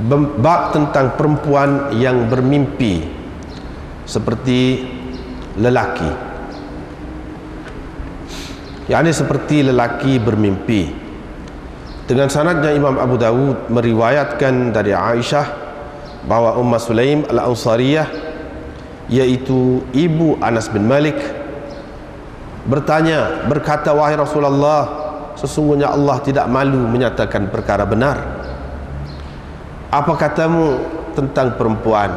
Bab tentang perempuan yang bermimpi seperti lelaki, yakni seperti lelaki bermimpi. Dengan sanadnya Imam Abu Dawud meriwayatkan dari Aisyah bahwa Ummah Sulaim Al-Ansariyah, yaitu ibu Anas bin Malik, berkata, wahai Rasulullah, sesungguhnya Allah tidak malu menyatakan perkara benar. Apa katamu tentang perempuan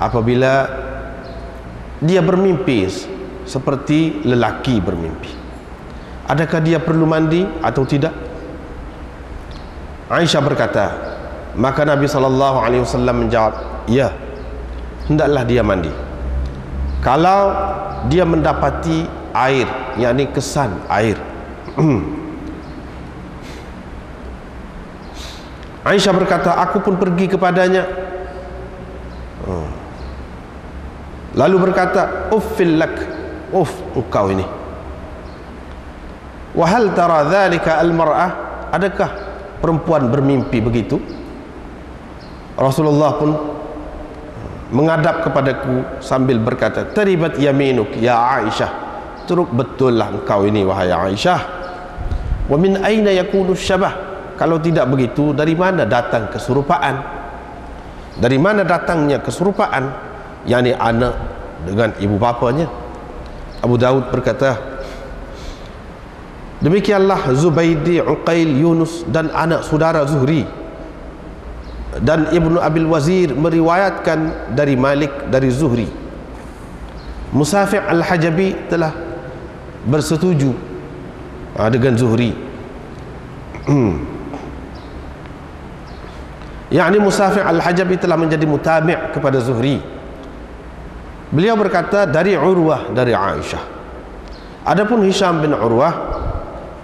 apabila dia bermimpi seperti lelaki bermimpi? Adakah dia perlu mandi atau tidak? Aisyah berkata, maka Nabi SAW menjawab, ya, hendaklah dia mandi kalau dia mendapati air, yakni kesan air. Aisyah berkata, aku pun pergi kepadanya, lalu berkata, uffil lak, engkau ini. Wa hal tara dhalika al-mar'ah, adakah perempuan bermimpi begitu? Rasulullah pun menghadap kepadaku sambil berkata, taribat yaminuk ya Aisyah, teruk betullah engkau ini wahai Aisyah. Wa min aina yakunu syabah, kalau tidak begitu dari mana datang keserupaan? Dari mana datangnya keserupaan? yakni anak dengan ibu bapanya. Abu Dawud berkata, demikianlah Zubaidi, Uqail, Yunus dan anak saudara Zuhri dan Ibnu Abil Wazir meriwayatkan dari Malik dari Zuhri. Musafi' Al-Hajabi telah bersetuju dengan Zuhri. yakni Musafi' Al-Hajabi telah menjadi mutabi' kepada Zuhri. Beliau berkata dari Urwah dari Aisyah. Adapun Hisham bin Urwah,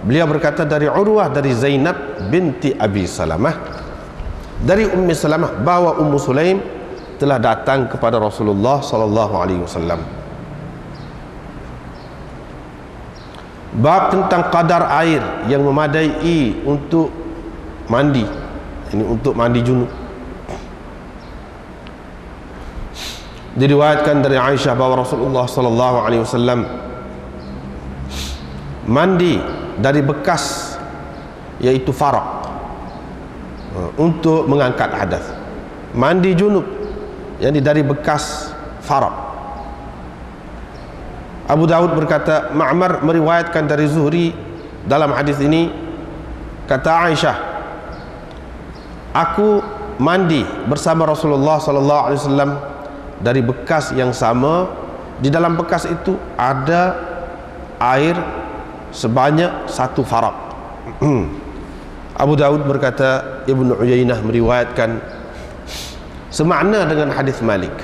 beliau berkata dari Urwah dari Zainab binti Abi Salamah dari Ummi Salamah bahwa Ummu Sulaim telah datang kepada Rasulullah sallallahu alaihi wasallam. Bab tentang kadar air yang memadai untuk mandi, ini untuk mandi junub. Diriwayatkan dari Aisyah bahwa Rasulullah sallallahu alaihi wasallam mandi dari bekas, yaitu farak, untuk mengangkat hadas. Mandi junub yang dari bekas farak. Abu Dawud berkata, Ma'mar meriwayatkan dari Zuhri dalam hadis ini, kata Aisyah, aku mandi bersama Rasulullah sallallahu alaihi wasallam dari bekas yang sama. Di dalam bekas itu ada air sebanyak satu farak. Abu Dawud berkata, Ibnu Uyainah meriwayatkan semakna dengan hadis Malik.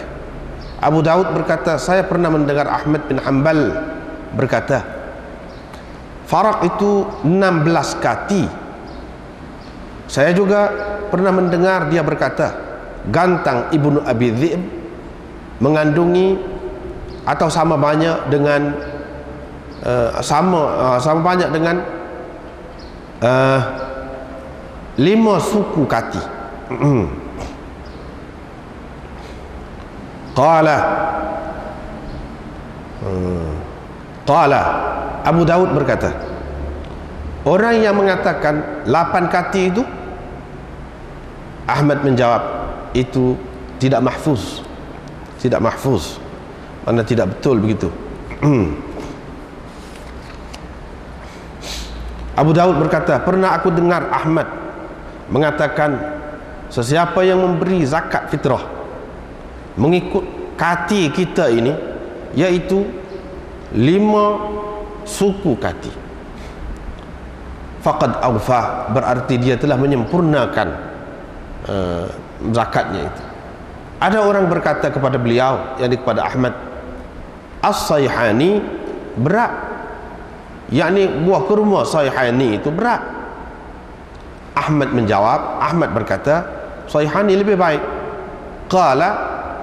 Abu Dawud berkata, saya pernah mendengar Ahmad bin Hanbal berkata, farak itu 16 kati. Saya juga pernah mendengar dia berkata, gantang Ibnu Abi Dhi'b mengandungi atau sama banyak dengan sama banyak dengan 5 suku kati. Qala Abu Dawud berkata, orang yang mengatakan 8 kati itu, Ahmad menjawab, itu tidak mahfuz. Tidak mahfuz, mana tidak betul begitu. Abu Dawud berkata, pernah aku dengar Ahmad mengatakan, sesiapa yang memberi zakat fitrah mengikut kati kita ini, yaitu 5 suku kati, faqad awfa, berarti dia telah menyempurnakan zakatnya itu. Ada orang berkata kepada beliau, yakni kepada Ahmad, as-sayhani berat, yakni buah kurma sayhani itu berat. Ahmad menjawab, Ahmad berkata, sayhani lebih baik. Qala,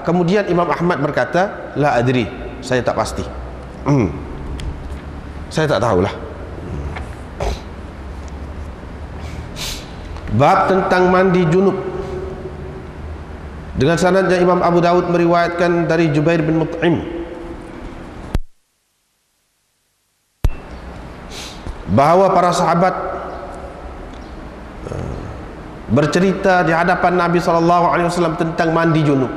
kemudian Imam Ahmad berkata, la adri, saya tak pasti. Saya tak tahulah. Bab tentang mandi junub. Dengan sanadnya Imam Abu Daud meriwayatkan dari Jubair bin Mut'im bahawa para sahabat bercerita di hadapan Nabi SAW tentang mandi junub,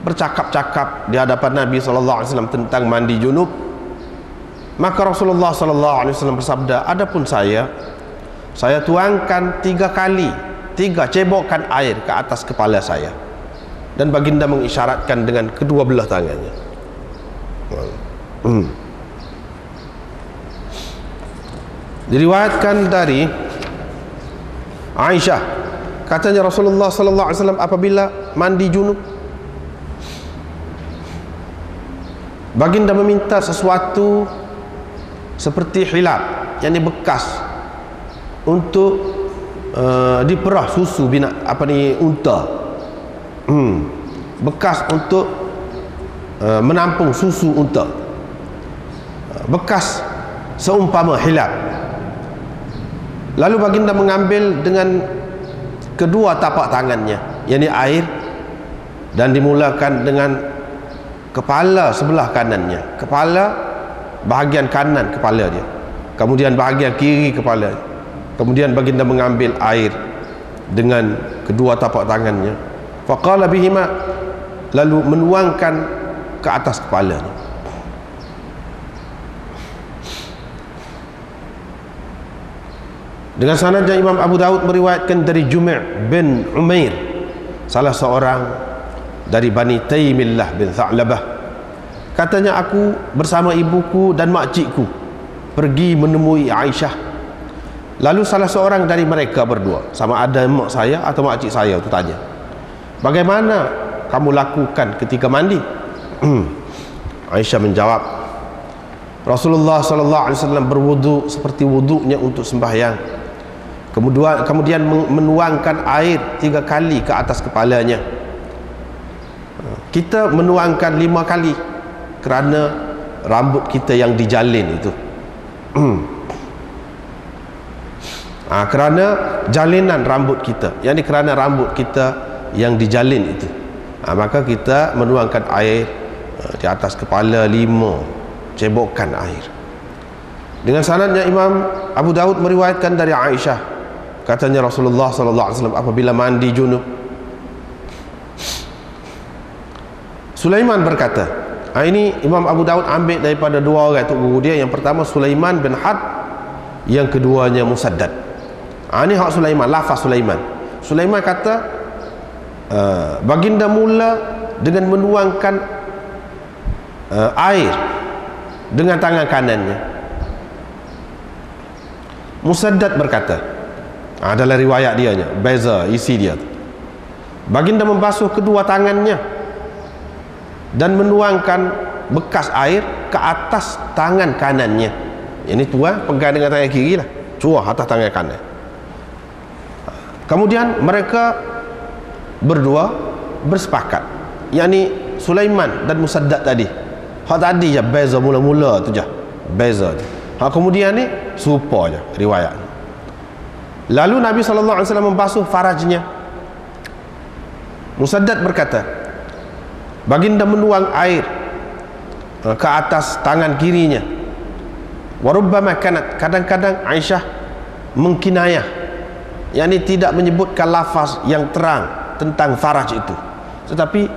bercakap-cakap di hadapan Nabi SAW tentang mandi junub. Maka Rasulullah SAW bersabda, adapun saya tuangkan 3 kali 3 cebokan air ke atas kepala saya, dan baginda mengisyaratkan dengan kedua belah tangannya. Diriwayatkan dari Aisyah, katanya Rasulullah SAW apabila mandi junub, baginda meminta sesuatu seperti hilab, yakni bekas untuk diperah susu unta, bekas untuk menampung susu unta, bekas seumpama hilab. Lalu baginda mengambil dengan kedua tapak tangannya, yakni air, dan dimulakan dengan kepala sebelah kanannya, kepala bahagian kanan kepala dia, kemudian bahagian kiri kepala, kemudian baginda mengambil air dengan kedua tapak tangannya, faqala bihima, lalu menuangkan ke atas kepalanya. Dengan sanadnya Imam Abu Daud meriwayatkan dari Jumi' bin Umair, salah seorang dari Bani Taymillah bin Tha'labah, katanya aku bersama ibuku dan makcikku pergi menemui Aisyah. Lalu salah seorang dari mereka berdua, sama ada mak saya atau makcik saya, itu tanya, bagaimana kamu lakukan ketika mandi? Aisyah menjawab, Rasulullah SAW berwudu seperti wudunya untuk sembahyang, kemudian menuangkan air 3 kali ke atas kepalanya. Kita menuangkan 5 kali kerana rambut kita yang dijalin itu. Kerana jalinan rambut kita, yakni kerana rambut kita yang dijalin itu, maka kita menuangkan air di atas kepala 5 cebokan air. Dengan sanadnya Imam Abu Daud meriwayatkan dari Aisyah, katanya Rasulullah SAW apabila mandi junub, Sulaiman berkata, ini Imam Abu Daud ambil daripada 2 orang itu guru dia. Yang pertama Sulaiman bin Had, yang keduanya Musaddad. Ini hak Sulaiman, lafaz Sulaiman. Sulaiman kata, baginda mula dengan menuangkan air dengan tangan kanannya. Musaddad berkata, adalah riwayat dianya, beza isi dia, baginda membasuh kedua tangannya dan menuangkan bekas air ke atas tangan kanannya. Ini tuan pegang dengan tangan kiri lah, curah atas tangan kanan. Kemudian mereka berdua bersepakat, yakni Sulaiman dan Musaddad tadi. Hak tadi je beza mula-mula tu je, beza je. Hak kemudian ni serupa je riwayat. Lalu Nabi SAW membasuh farajnya. Musaddad berkata, baginda menuang air ke atas tangan kirinya. Warubbama kanat, kadang-kadang Aisyah mengkinayah, yakni tidak menyebutkan lafaz yang terang tentang faraj itu, tetapi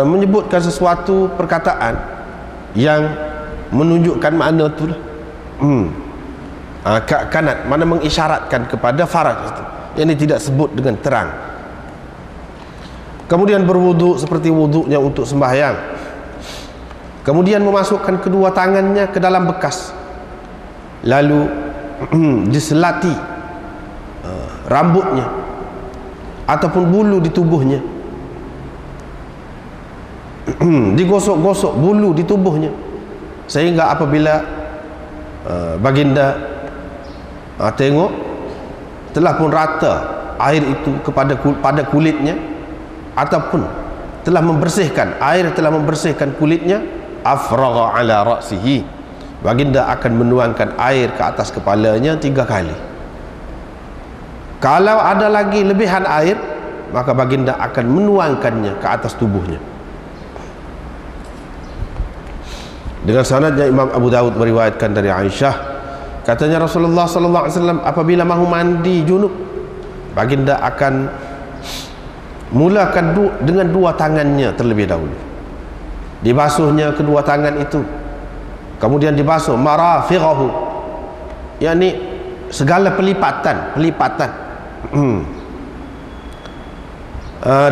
menyebutkan sesuatu perkataan yang menunjukkan makna itu lah. Kanat mana mengisyaratkan kepada faraj itu, yang ini tidak sebut dengan terang. Kemudian berwuduk seperti wuduknya untuk sembahyang, kemudian memasukkan kedua tangannya ke dalam bekas, lalu diselati rambutnya ataupun bulu di tubuhnya, digosok-gosok bulu di tubuhnya, sehingga apabila baginda tengok telah pun rata air itu pada kulitnya, ataupun telah membersihkan, air telah membersihkan kulitnya, afragha ala ra'sihi, baginda akan menuangkan air ke atas kepalanya 3 kali. Kalau ada lagi lebihan air, maka baginda akan menuangkannya ke atas tubuhnya. Dengan sanadnya Imam Abu Dawud meriwayatkan dari Aisyah, katanya Rasulullah sallallahu alaihi wasallam apabila mahu mandi junub, baginda akan mulakan dengan dua tangannya terlebih dahulu. Dibasuhnya kedua tangan itu, kemudian dibasuh marafiqahu, yakni segala pelipatan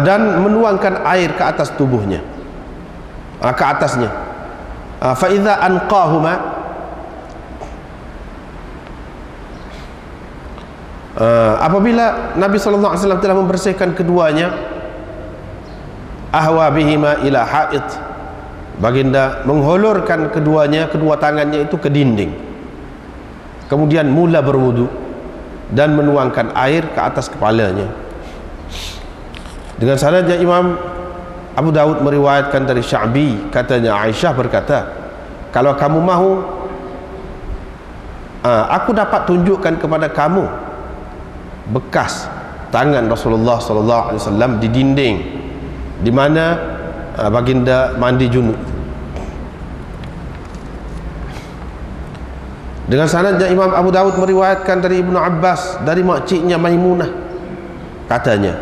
dan menuangkan air ke atas tubuhnya, ke atasnya. Fa idza anqahuma, apabila Nabi sallallahu alaihi wasallam telah membersihkan keduanya, ahwa bihima ila haid, baginda menghulurkan kedua tangannya itu ke dinding, kemudian mula berwudu dan menuangkan air ke atas kepalanya. Dengan sanadnya Imam Abu Dawud meriwayatkan dari Sya'bi, katanya Aisyah berkata, kalau kamu mahu, aku dapat tunjukkan kepada kamu bekas tangan Rasulullah sallallahu alaihi wasallam di dinding di mana baginda mandi junub. Dengan sanadnya Imam Abu Dawud meriwayatkan dari Ibnu Abbas dari makciknya Maimunah, katanya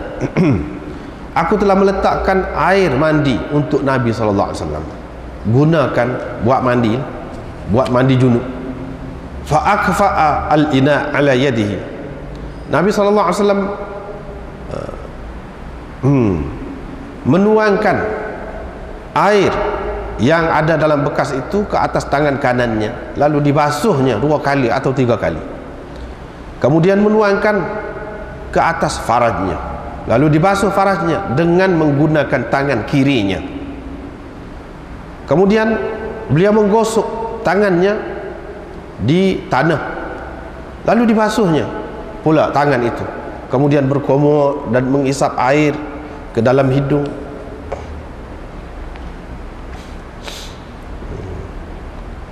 aku telah meletakkan air mandi untuk Nabi sallallahu alaihi wasallam, gunakan buat mandi junub. Fa akfa'a al-ina ala yadihi, Nabi sallallahu alaihi wasallam menuangkan air yang ada dalam bekas itu ke atas tangan kanannya, lalu dibasuhnya 2 kali atau 3 kali, kemudian menuangkan ke atas farajnya, lalu dibasuh farajnya dengan menggunakan tangan kirinya, kemudian beliau menggosok tangannya di tanah, lalu dibasuhnya pula tangan itu, kemudian berkumur dan mengisap air ke dalam hidung,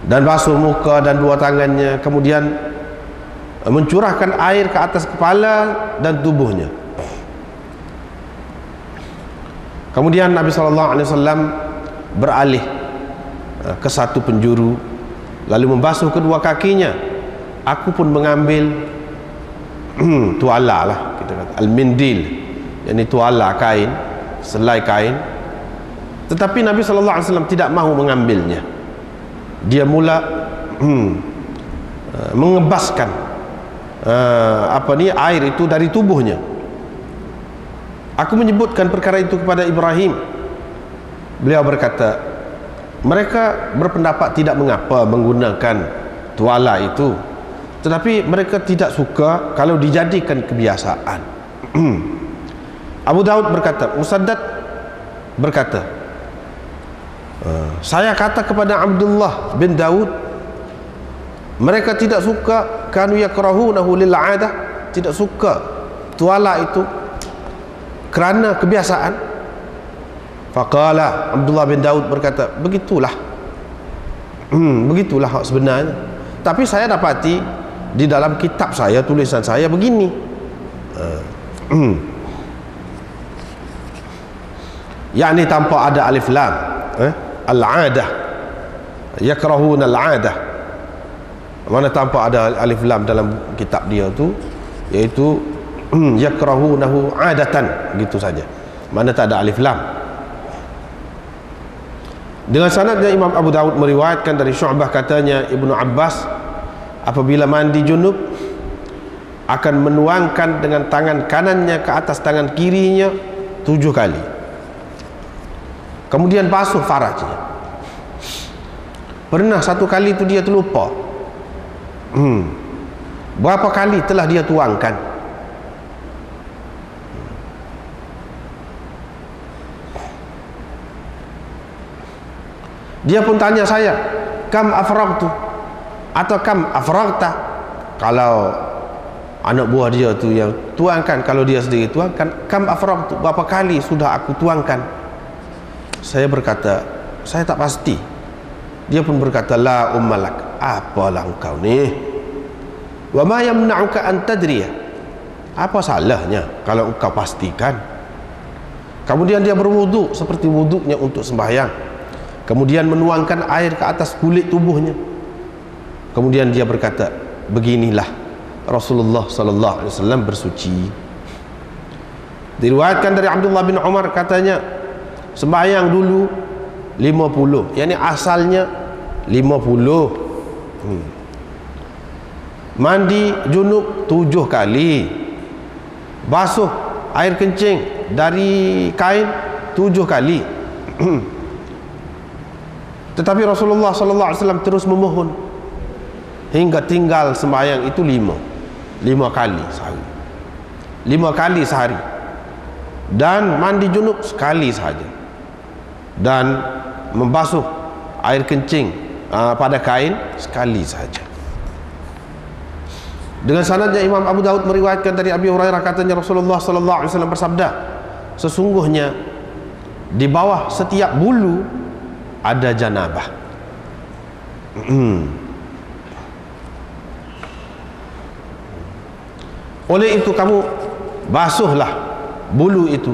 dan basuh muka dan 2 tangannya, kemudian mencurahkan air ke atas kepala dan tubuhnya. Kemudian Nabi SAW beralih ke satu penjuru, lalu membasuh kedua kakinya. Aku pun mengambil tuala lah, kita kata al-mindil, yakni tuala kain, selai kain. Tetapi Nabi SAW tidak mahu mengambilnya. Dia mula mengebaskan air itu dari tubuhnya. Aku menyebutkan perkara itu kepada Ibrahim. Beliau berkata, mereka berpendapat tidak mengapa menggunakan tuala itu, tetapi mereka tidak suka kalau dijadikan kebiasaan. Abu Daud berkata, Musaddad berkata, saya kata kepada Abdullah bin Daud, mereka tidak suka, kanu yakrahunahu lil 'adah, tidak suka tuala itu kerana kebiasaan. Faqala, Abdullah bin Daud berkata, begitulah sebenarnya, tapi saya dapati di dalam kitab saya, tulisan saya begini. yakni tanpa ada alif lam, al-'adah, yakrahuna al-'adah, mana tanpa ada alif lam dalam kitab dia tu, iaitu yakrahunahu 'adatan, gitu saja, mana tak ada alif lam. Dengan sanadnya Imam Abu Dawud meriwayatkan dari Syu'bah, katanya Ibnu Abbas apabila mandi junub akan menuangkan dengan tangan kanannya ke atas tangan kirinya 7 kali, kemudian basuh farajnya. Pernah satu kali itu dia terlupa berapa kali telah dia tuangkan. Dia pun tanya saya, kam afragtu atau kam afragta. Kalau anak buah dia tu yang tuangkan, kalau dia sendiri tuangkan, kam afragtu, berapa kali sudah aku tuangkan. Saya berkata, saya tak pasti. Dia pun berkata, la ummalak, apalah engkau ni, wa ma yamna'uka an tadriya, apa salahnya kalau engkau pastikan. Kemudian dia berwuduk seperti wuduknya untuk sembahyang. Kemudian menuangkan air ke atas kulit tubuhnya. Kemudian dia berkata, beginilah Rasulullah sallallahu alaihi wasallam bersuci. Diriwayatkan dari Abdullah bin Umar katanya, sembahyang dulu 50, yakni asalnya 50. Mandi junub 7 kali, basuh air kencing dari kain 7 kali. Tetapi Rasulullah sallallahu alaihi wasallam terus memohon hingga tinggal sembahyang itu 5 kali sehari, 5 kali sehari, dan mandi junub sekali saja, dan membasuh air kencing pada kain sekali saja. Dengan sanadnya Imam Abu Daud meriwayatkan dari Abi Hurairah, katanya Rasulullah sallallahu alaihi wasallam bersabda, sesungguhnya di bawah setiap bulu ada janabah. Oleh itu kamu basuhlah bulu itu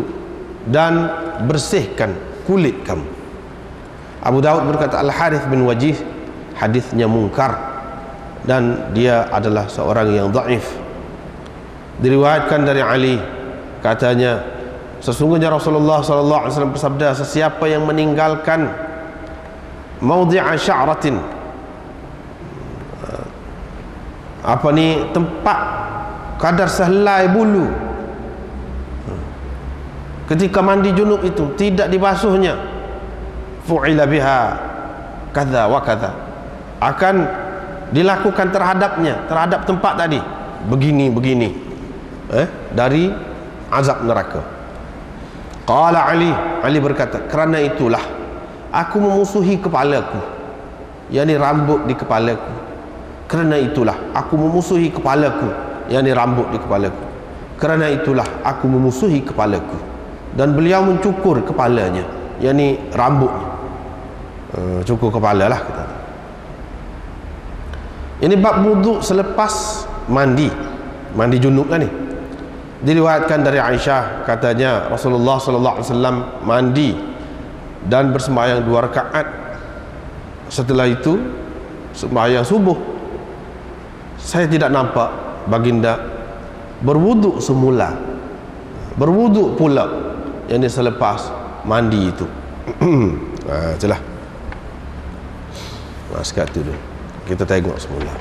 dan bersihkan kulit kamu. Abu Daud berkata, Al-Harith bin Wajih hadisnya mungkar dan dia adalah seorang yang dhaif. Diriwayatkan dari Ali, katanya sesungguhnya Rasulullah sallallahu alaihi wasallam bersabda, sesiapa yang meninggalkan maudhi'a sya'ratin, tempat kadar sehelai bulu, ketika mandi junub itu tidak dibasuhnya, fu'ila biha kadza wa kadza, akan dilakukan terhadapnya, terhadap tempat tadi begini dari azab neraka. Qala Ali berkata, kerana itulah aku memusuhi kepalaku, yakni rambut di kepalaku. Kerana itulah aku memusuhi kepalaku, yakni rambut di kepalaku. Kerana itulah aku memusuhi kepalaku. Dan beliau mencukur kepalanya, yakni rambutnya, cukur kepala lah kita. Ini bab wuduk selepas mandi junub kan ni. Diriwayatkan dari Aisyah, katanya Rasulullah sallallahu alaihi wasallam mandi dan bersembahyang 2 rakaat. Setelah itu sembahyang subuh, saya tidak nampak baginda berwuduk semula, berwuduk pula yang selepas mandi itu. Itulah. Sekat tu dulu. Kita tengok semula.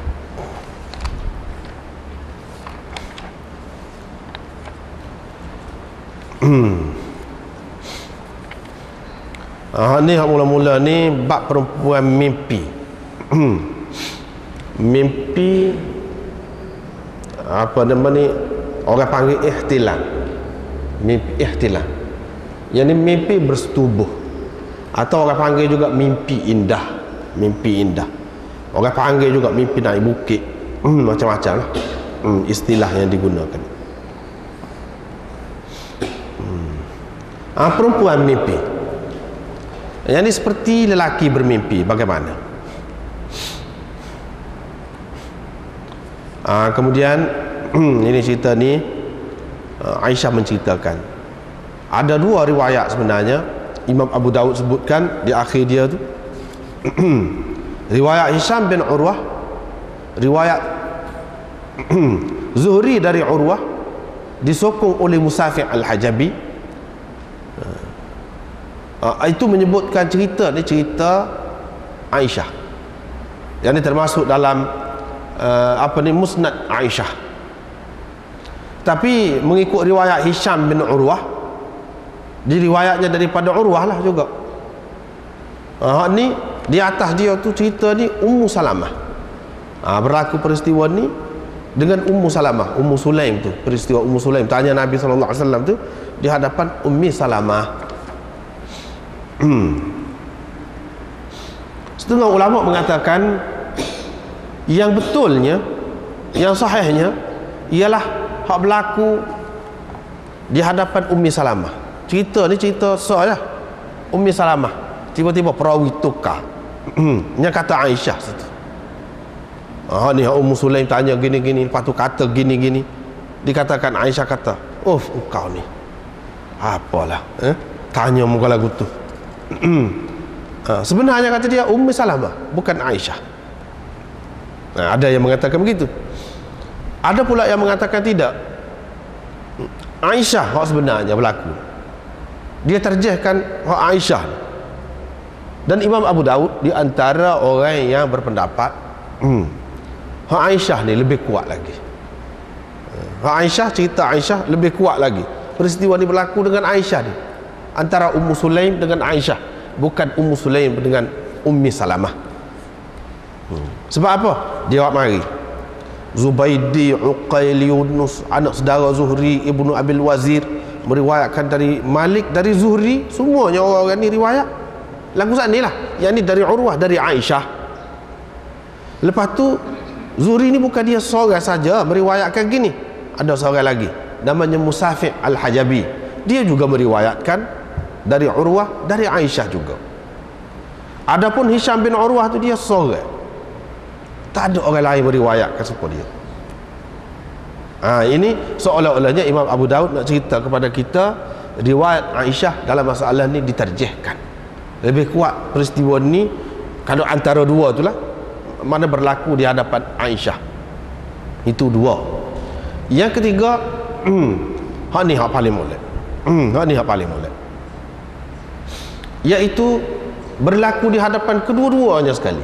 Ni mula-mula ni bab perempuan mimpi. Mimpi orang panggil ihtilam. Mimpi ihtilam, yang ni mimpi bersetubuh, atau orang panggil juga mimpi indah. Mimpi indah, orang panggil juga mimpi naik bukit. Macam-macam lah istilah yang digunakan. Perempuan mimpi, yang ni seperti lelaki bermimpi. Bagaimana? Kemudian ini cerita ni Aisyah menceritakan. Ada 2 riwayat sebenarnya. Imam Abu Daud sebutkan di akhir dia tu. Riwayat Hisham bin Urwah, riwayat Zuhri dari Urwah, disokong oleh Musafi' al-Hajabi. Itu menyebutkan cerita ni, cerita Aisyah, yang ini termasuk dalam Musnad Aisyah. Tapi mengikut riwayat Hisham bin Urwah, di riwayatnya daripada Urwah lah juga. Ni di atas dia tu cerita ni Ummu Salamah. Berlaku peristiwa ni dengan Ummu Salamah, Ummu Sulaim tu, peristiwa Ummu Sulaim tanya Nabi sallallahu alaihi wasallam tu di hadapan Ummi Salamah. Setengah ulama mengatakan yang betulnya, yang sahihnya ialah hak berlaku di hadapan Ummi Salamah. Cerita ni cerita soal lah. Ummi Salamah tiba-tiba perawi tukar. Yang kata Aisyah situ. Ni Ummu Sulaim tanya gini-gini, lepas tu kata gini-gini. Dikatakan Aisyah kata, engkau ni apalah, Tanya muka lagu tu. Sebenarnya kata dia Ummi Salamah, bukan Aisyah. Ada yang mengatakan begitu. Ada pula yang mengatakan tidak. Aisyah hak sebenarnya berlaku. Dia terjehkan hak Aisyah. Dan Imam Abu Daud di antara orang yang berpendapat hak Aisyah ni lebih kuat lagi. Hak Aisyah, cerita Aisyah lebih kuat lagi. Peristiwa ni berlaku dengan Aisyah ni, antara Ummu Sulaim dengan Aisyah, bukan Ummu Sulaim dengan Ummi Salamah. Sebab apa? Dia awak mari Zubaidi, Uqail, Yunus, anak saudara Zuhri, Ibnu Abil Wazir, meriwayatkan dari Malik, dari Zuhri. Semuanya orang-orang ni riwayat lagu sana ni lah. Yang ni dari Urwah, dari Aisyah. Lepas tu Zuhri ni bukan dia seorang saja meriwayatkan gini. Ada seorang lagi namanya Musafi' Al-Hajabi. Dia juga meriwayatkan dari Urwah, dari Aisyah juga. Adapun Hisham bin Urwah tu dia seorang, tak ada orang lain meriwayatkan seperti dia. Ini seolah-olahnya Imam Abu Daud nak cerita kepada kita riwayat Aisyah dalam masalah ni diterjehkan. Lebih kuat peristiwa ni kalau antara dua itulah, mana berlaku di hadapan Aisyah. Itu dua. Yang ketiga, hak ni hak paling molek. Hak ni hak paling molek. Iaitu berlaku di hadapan kedua-duanya sekali.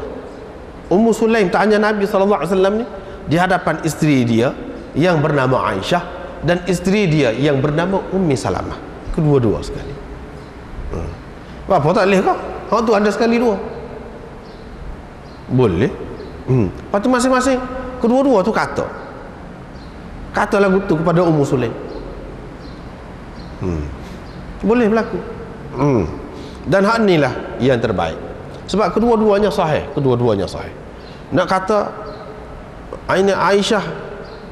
Ummu Sulaim tanya Nabi SAW ni di hadapan isteri dia yang bernama Aisyah dan isteri dia yang bernama Ummi Salamah, kedua-dua sekali. Apa tak boleh kau? Hak tu ada sekali dua. Boleh. Lepas tu masing-masing kedua-dua tu kata lagu tu kepada Ummu Sulaim. Boleh berlaku. Dan hak ni lah yang terbaik. Sebab kedua-duanya sahih. Nak kata Aisyah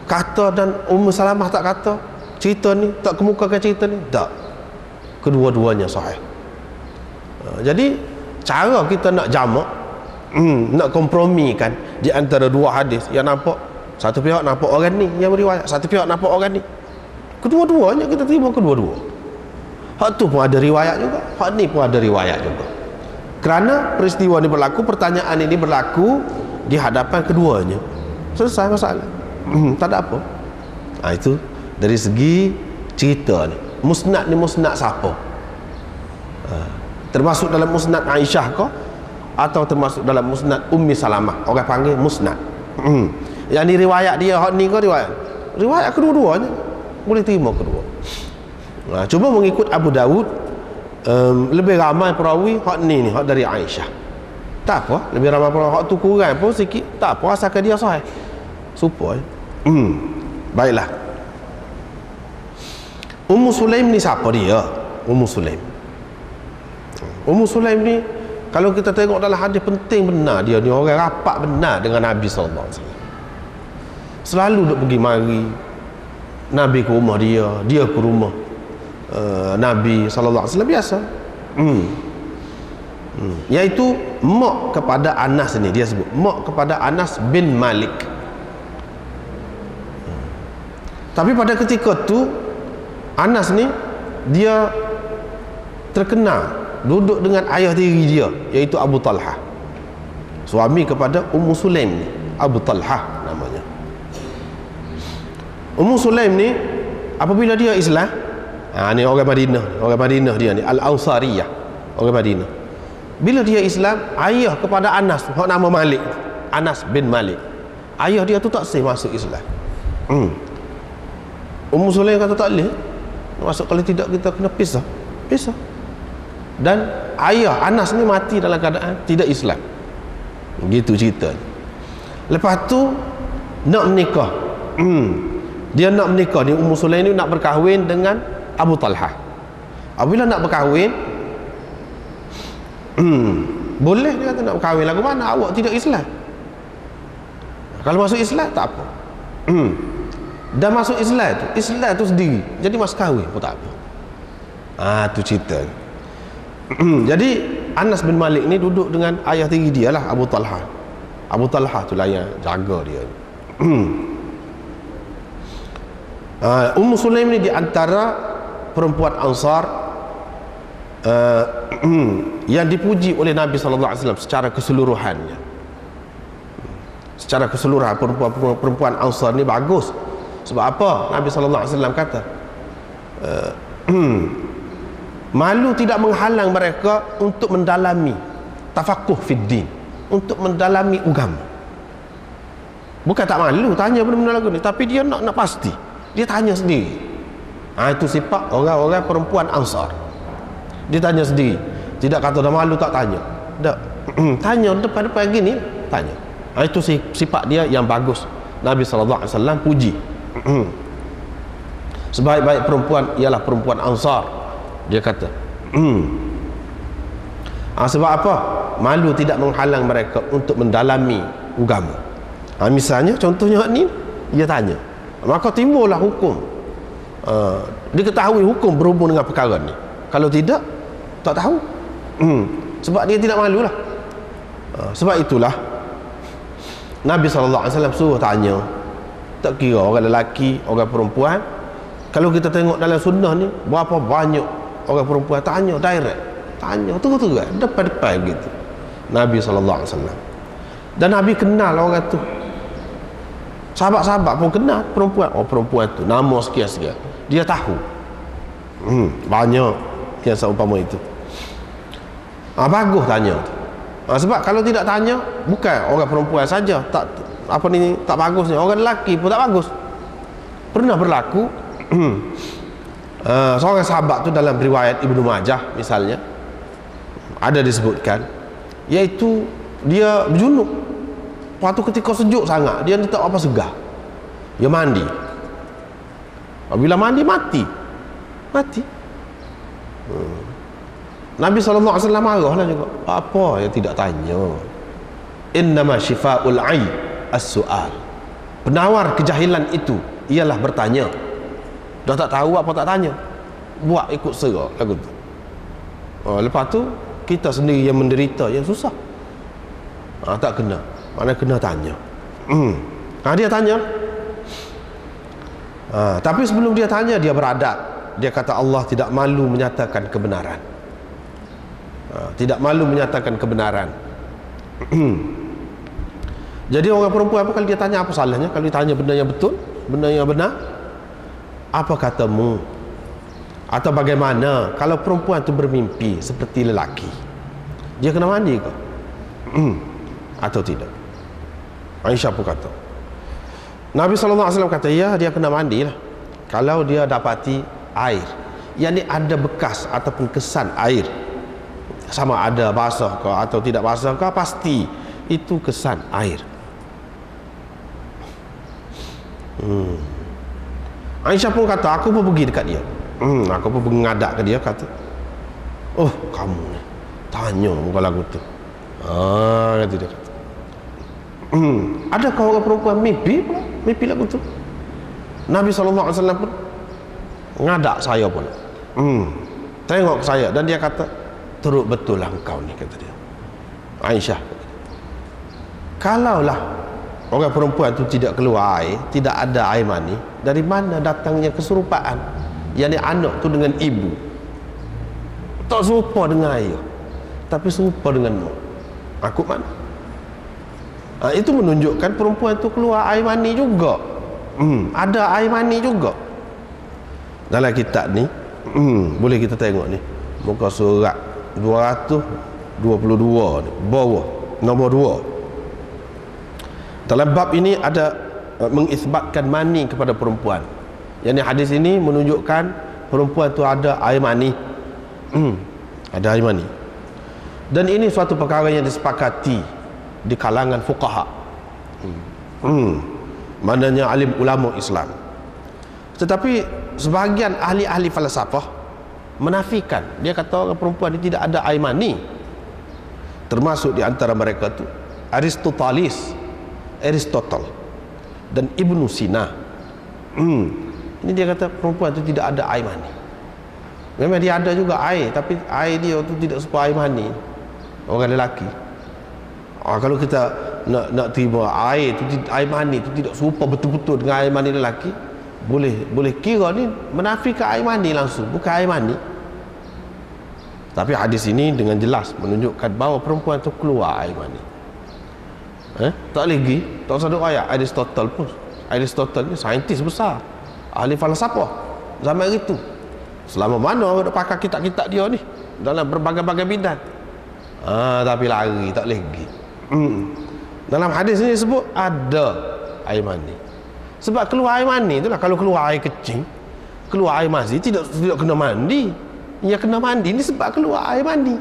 kata dan Ummu Salamah tak kata, cerita ni tak kemukakan cerita ni, tak. Kedua-duanya sahih. Jadi cara kita nak jamak, nak kompromikan di antara dua hadis yang nampak, satu pihak nampak orang ni yang beriwayat, satu pihak nampak orang ni, kedua-duanya kita terima kedua-dua. Hak tu pun ada riwayat juga, hak ni pun ada riwayat juga. Kerana peristiwa ni berlaku, pertanyaan ini berlaku di hadapan keduanya. Selesai masalah. Tak ada apa. Itu dari segi cerita ni. Musnad ni musnad siapa? Termasuk dalam musnad Aisyah ke? Atau termasuk dalam musnad Ummi Salamah? Orang panggil musnad. Yang ni riwayat dia, hak ni ke riwayat kedua-duanya. Boleh terima kedua. Cuma mengikut Abu Daud, lebih ramai perawi hak ni hak dari Aisyah. Tak apa, lebih ramai perawi hak tu kurang pun sikit, tak apa, asalkan dia sahih. Supaya baiklah. Ummu Sulaim ni siapa dia? Ummu Sulaim ni kalau kita tengok dalam hadis penting benar, dia ni orang rapat benar dengan Nabi SAW. Selalu duk pergi mari Nabi ke rumah dia ke rumah Nabi SAW biasa. Iaitu mak kepada Anas ni, dia sebut mak kepada Anas bin Malik. Tapi pada ketika tu Anas ni dia terkenal duduk dengan ayah tiri dia, iaitu Abu Talha, suami kepada Ummu Sulaim ni, Abu Talha namanya. Ummu Sulaim ni apabila dia Islam, ni orang Madinah dia ni, Al-Ansariyah, orang Madinah. Bila dia Islam, ayah kepada Anas, hak nama Malik, Anas bin Malik, ayah dia tu tak sah masuk Islam. Ummu Sulaim kata tak boleh masuk, kalau tidak kita kena pisah. Dan ayah Anas ni mati dalam keadaan tidak Islam. Begitu cerita. Lepas tu nak menikah. Dia nak menikah ni, Ummu Sulaim ni nak berkahwin dengan Abu Talha. Apabila nak berkahwin, boleh dia kata nak berkahwin lagu mana, awak tidak Islam. Kalau masuk Islam tak apa. Dah masuk Islam tu sendiri, jadi mas kahwin pun tak apa. Tu cerita. Jadi Anas bin Malik ni duduk dengan ayah tiri dia lah, Abu Talha. Abu Talha tu lah yang jaga dia. Ummu Sulaim ni di antara perempuan Ansar uh, yang dipuji oleh Nabi sallallahu alaihi wasallam secara keseluruhannya. Secara keseluruhan perempuan Ansar ni bagus. Sebab apa? Nabi sallallahu alaihi wasallam kata, malu tidak menghalang mereka untuk mendalami tafaqquh fid din, untuk mendalami agama. Bukan tak malu tanya benda-benda lagu ni, tapi dia nak pasti. Dia tanya sendiri. Itu sifat orang-orang perempuan Ansar. Dia tanya sendiri. Tidak kata dah malu tak tanya. Tak. Tanya depan-depan gini, tanya. Itu sifat dia yang bagus. Nabi sallallahu alaihi wasallam puji. Sebaik-baik perempuan ialah perempuan Ansar. Dia kata. Sebab apa? Malu tidak menghalang mereka untuk mendalami agama. Misalnya contohnya ni, dia tanya, maka timbullah hukum. Diketahui hukum berhubung dengan perkara ni. Kalau tidak, tak tahu. Sebab dia tidak malulah. Sebab itulah Nabi SAW suruh tanya. Tak kira orang lelaki, orang perempuan. Kalau kita tengok dalam sunnah ni, berapa banyak orang perempuan tanya direct, tanya terus-terus depan-depan gitu Nabi SAW. Dan Nabi kenal orang tu, sahabat-sahabat pun kenal perempuan. Perempuan tu nama sekian-sekian, dia tahu. Banyak yang seumpama itu. Bagus tanya tu. Sebab kalau tidak tanya, bukan orang perempuan saja tak tak bagusnya, orang lelaki pun tak bagus. Pernah berlaku seorang sahabat tu dalam riwayat Ibnu Majah misalnya ada disebutkan, iaitu dia berjunub. Waktu ketika sejuk sangat, dia tak apa segar, dia mandi. Bila mandi mati. Nabi SAW marahlah juga. Apa yang tidak tanya? Innama syifa'ul 'ai as-su'al. Penawar kejahilan itu ialah bertanya. Dah tak tahu apa tak tanya, buat ikut serak lagu tu. Lepas tu kita sendiri yang menderita, yang susah. Tak kena. Mana kena tanya. Dia tanya. Tapi sebelum dia tanya, dia beradab. Dia kata Allah tidak malu menyatakan kebenaran. Tidak malu menyatakan kebenaran. Jadi orang perempuan apa, kalau dia tanya apa salahnya? Kalau dia tanya benda yang betul, benda yang benar, apa katamu? Atau bagaimana kalau perempuan itu bermimpi seperti lelaki? Dia kena mandi ke? Atau tidak? Aisyah pun kata, Nabi SAW kata, ya, dia kena mandi lah kalau dia dapati air, yang ni ada bekas ataupun kesan air, sama ada basah ke atau tidak basah ke, pasti itu kesan air. Aisyah pun kata, aku pun pergi dekat dia. Aku pun mengadak ke dia, kata, oh kamu ni tanya muka lagu tu. Kata dia, kata, adakah orang perempuan mimpi lagu tu? Nabi SAW pun ngadak saya pun, tengok ke saya, dan dia kata, teruk betul lah engkau ni, kata dia. Aisyah, kalaulah orang perempuan tu tidak keluar air, tidak ada air mani, dari mana datangnya keserupaan? Yang ni anak tu dengan ibu tak serupa dengan ayah, tapi serupa dengan mak. Aku mana? Itu menunjukkan perempuan tu keluar air mani juga. Ada air mani juga. Dalam kitab ni boleh kita tengok ni, muka surat 222 ni, bawah nombor 2. Dalam bab ini ada mengisbatkan mani kepada perempuan. Yang ni hadis ini menunjukkan perempuan tu ada air mani. Ada air mani. Dan ini suatu perkara yang disepakati di kalangan fuqaha, maknanya alim ulama Islam. Tetapi sebahagian ahli-ahli falsafah menafikan. Dia kata orang perempuan ini tidak ada air mani. Termasuk di antara mereka tu Aristotle dan Ibnu Sina. Ini dia kata perempuan itu tidak ada air mani. Memang dia ada juga air, tapi air dia tu tidak serupa air mani orang lelaki. Kalau kita nak terima air tu, air mani tu tidak serupa betul-betul dengan air mani lelaki, boleh kira ni menafikan air mani langsung, bukan air mani. Tapi hadis ini dengan jelas menunjukkan bahawa perempuan itu keluar air mani. Tak lagi, tak usah duk ayat Aristotle pun. Aristotle ni saintis besar, ahli falsafah zaman itu. Selama mana orang duk pakai kitab-kitab dia ni dalam berbagai-bagai bidang. Tapi lari tak lagi. Dalam hadis ini sebut ada air mani. Sebab keluar air mani itulah, kalau keluar air kecil, keluar air mazi, tidak kena mandi. Yang kena mandi ni sebab keluar air mani.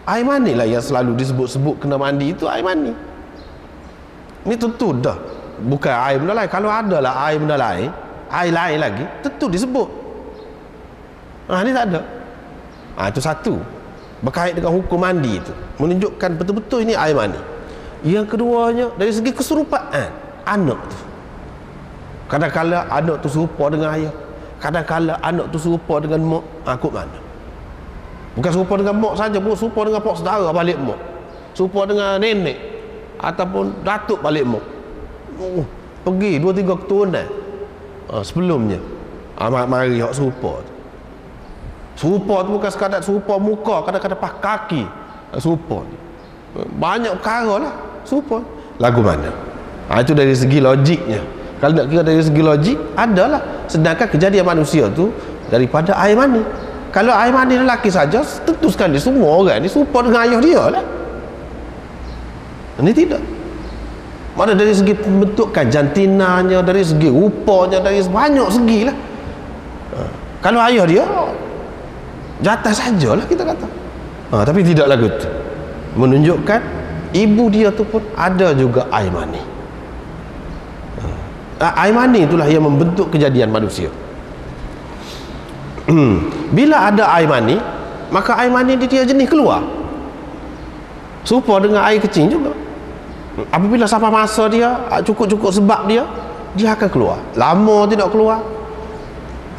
Air mani lah yang selalu disebut-sebut kena mandi, itu air mani. Ni tentu dah bukan air benda lain. Kalau ada lah air benda lain, air lain lagi, tentu disebut. Ni tak ada. Itu satu, berkait dengan hukum mandi itu, menunjukkan betul-betul ini air mani. Yang keduanya, dari segi keserupaan anak tu, kadang-kadang anak tu serupa dengan ayah, kadang-kadang anak tu serupa dengan mak. Kut mana? Bukan serupa dengan mak saja, pun serupa dengan pak saudara balik mak, serupa dengan nenek ataupun datuk balik mak. Pergi 2-3 keturunan sebelumnya, mari hak serupa tu. Serupa tu bukan sekadar serupa muka, kadang-kadang pas kaki serupa ni. Banyak perkara lah serupa. Lagu mana? Itu dari segi logiknya. Kalau nak kira dari segi logik, adalah. Sedangkan kejadian manusia tu daripada air mani. Kalau air mani lelaki saja, tentu sekali semua orang ni serupa dengan ayah dia lah. Ini tidak. Mana dari segi pembentukan jantinanya, dari segi rupanya, dari banyak segi lah. Kalau ayah dia jatah sajalah kita kata. Tapi tidak lagu tu. Menunjukkan ibu dia tu pun ada juga air mani. Air mani itulah yang membentuk kejadian manusia. Bila ada air mani, maka air mani dia jenis keluar. Serupa dengan air kecil juga. Apabila sampai masa dia cukup-cukup sebab dia akan keluar. Lama tidak keluar,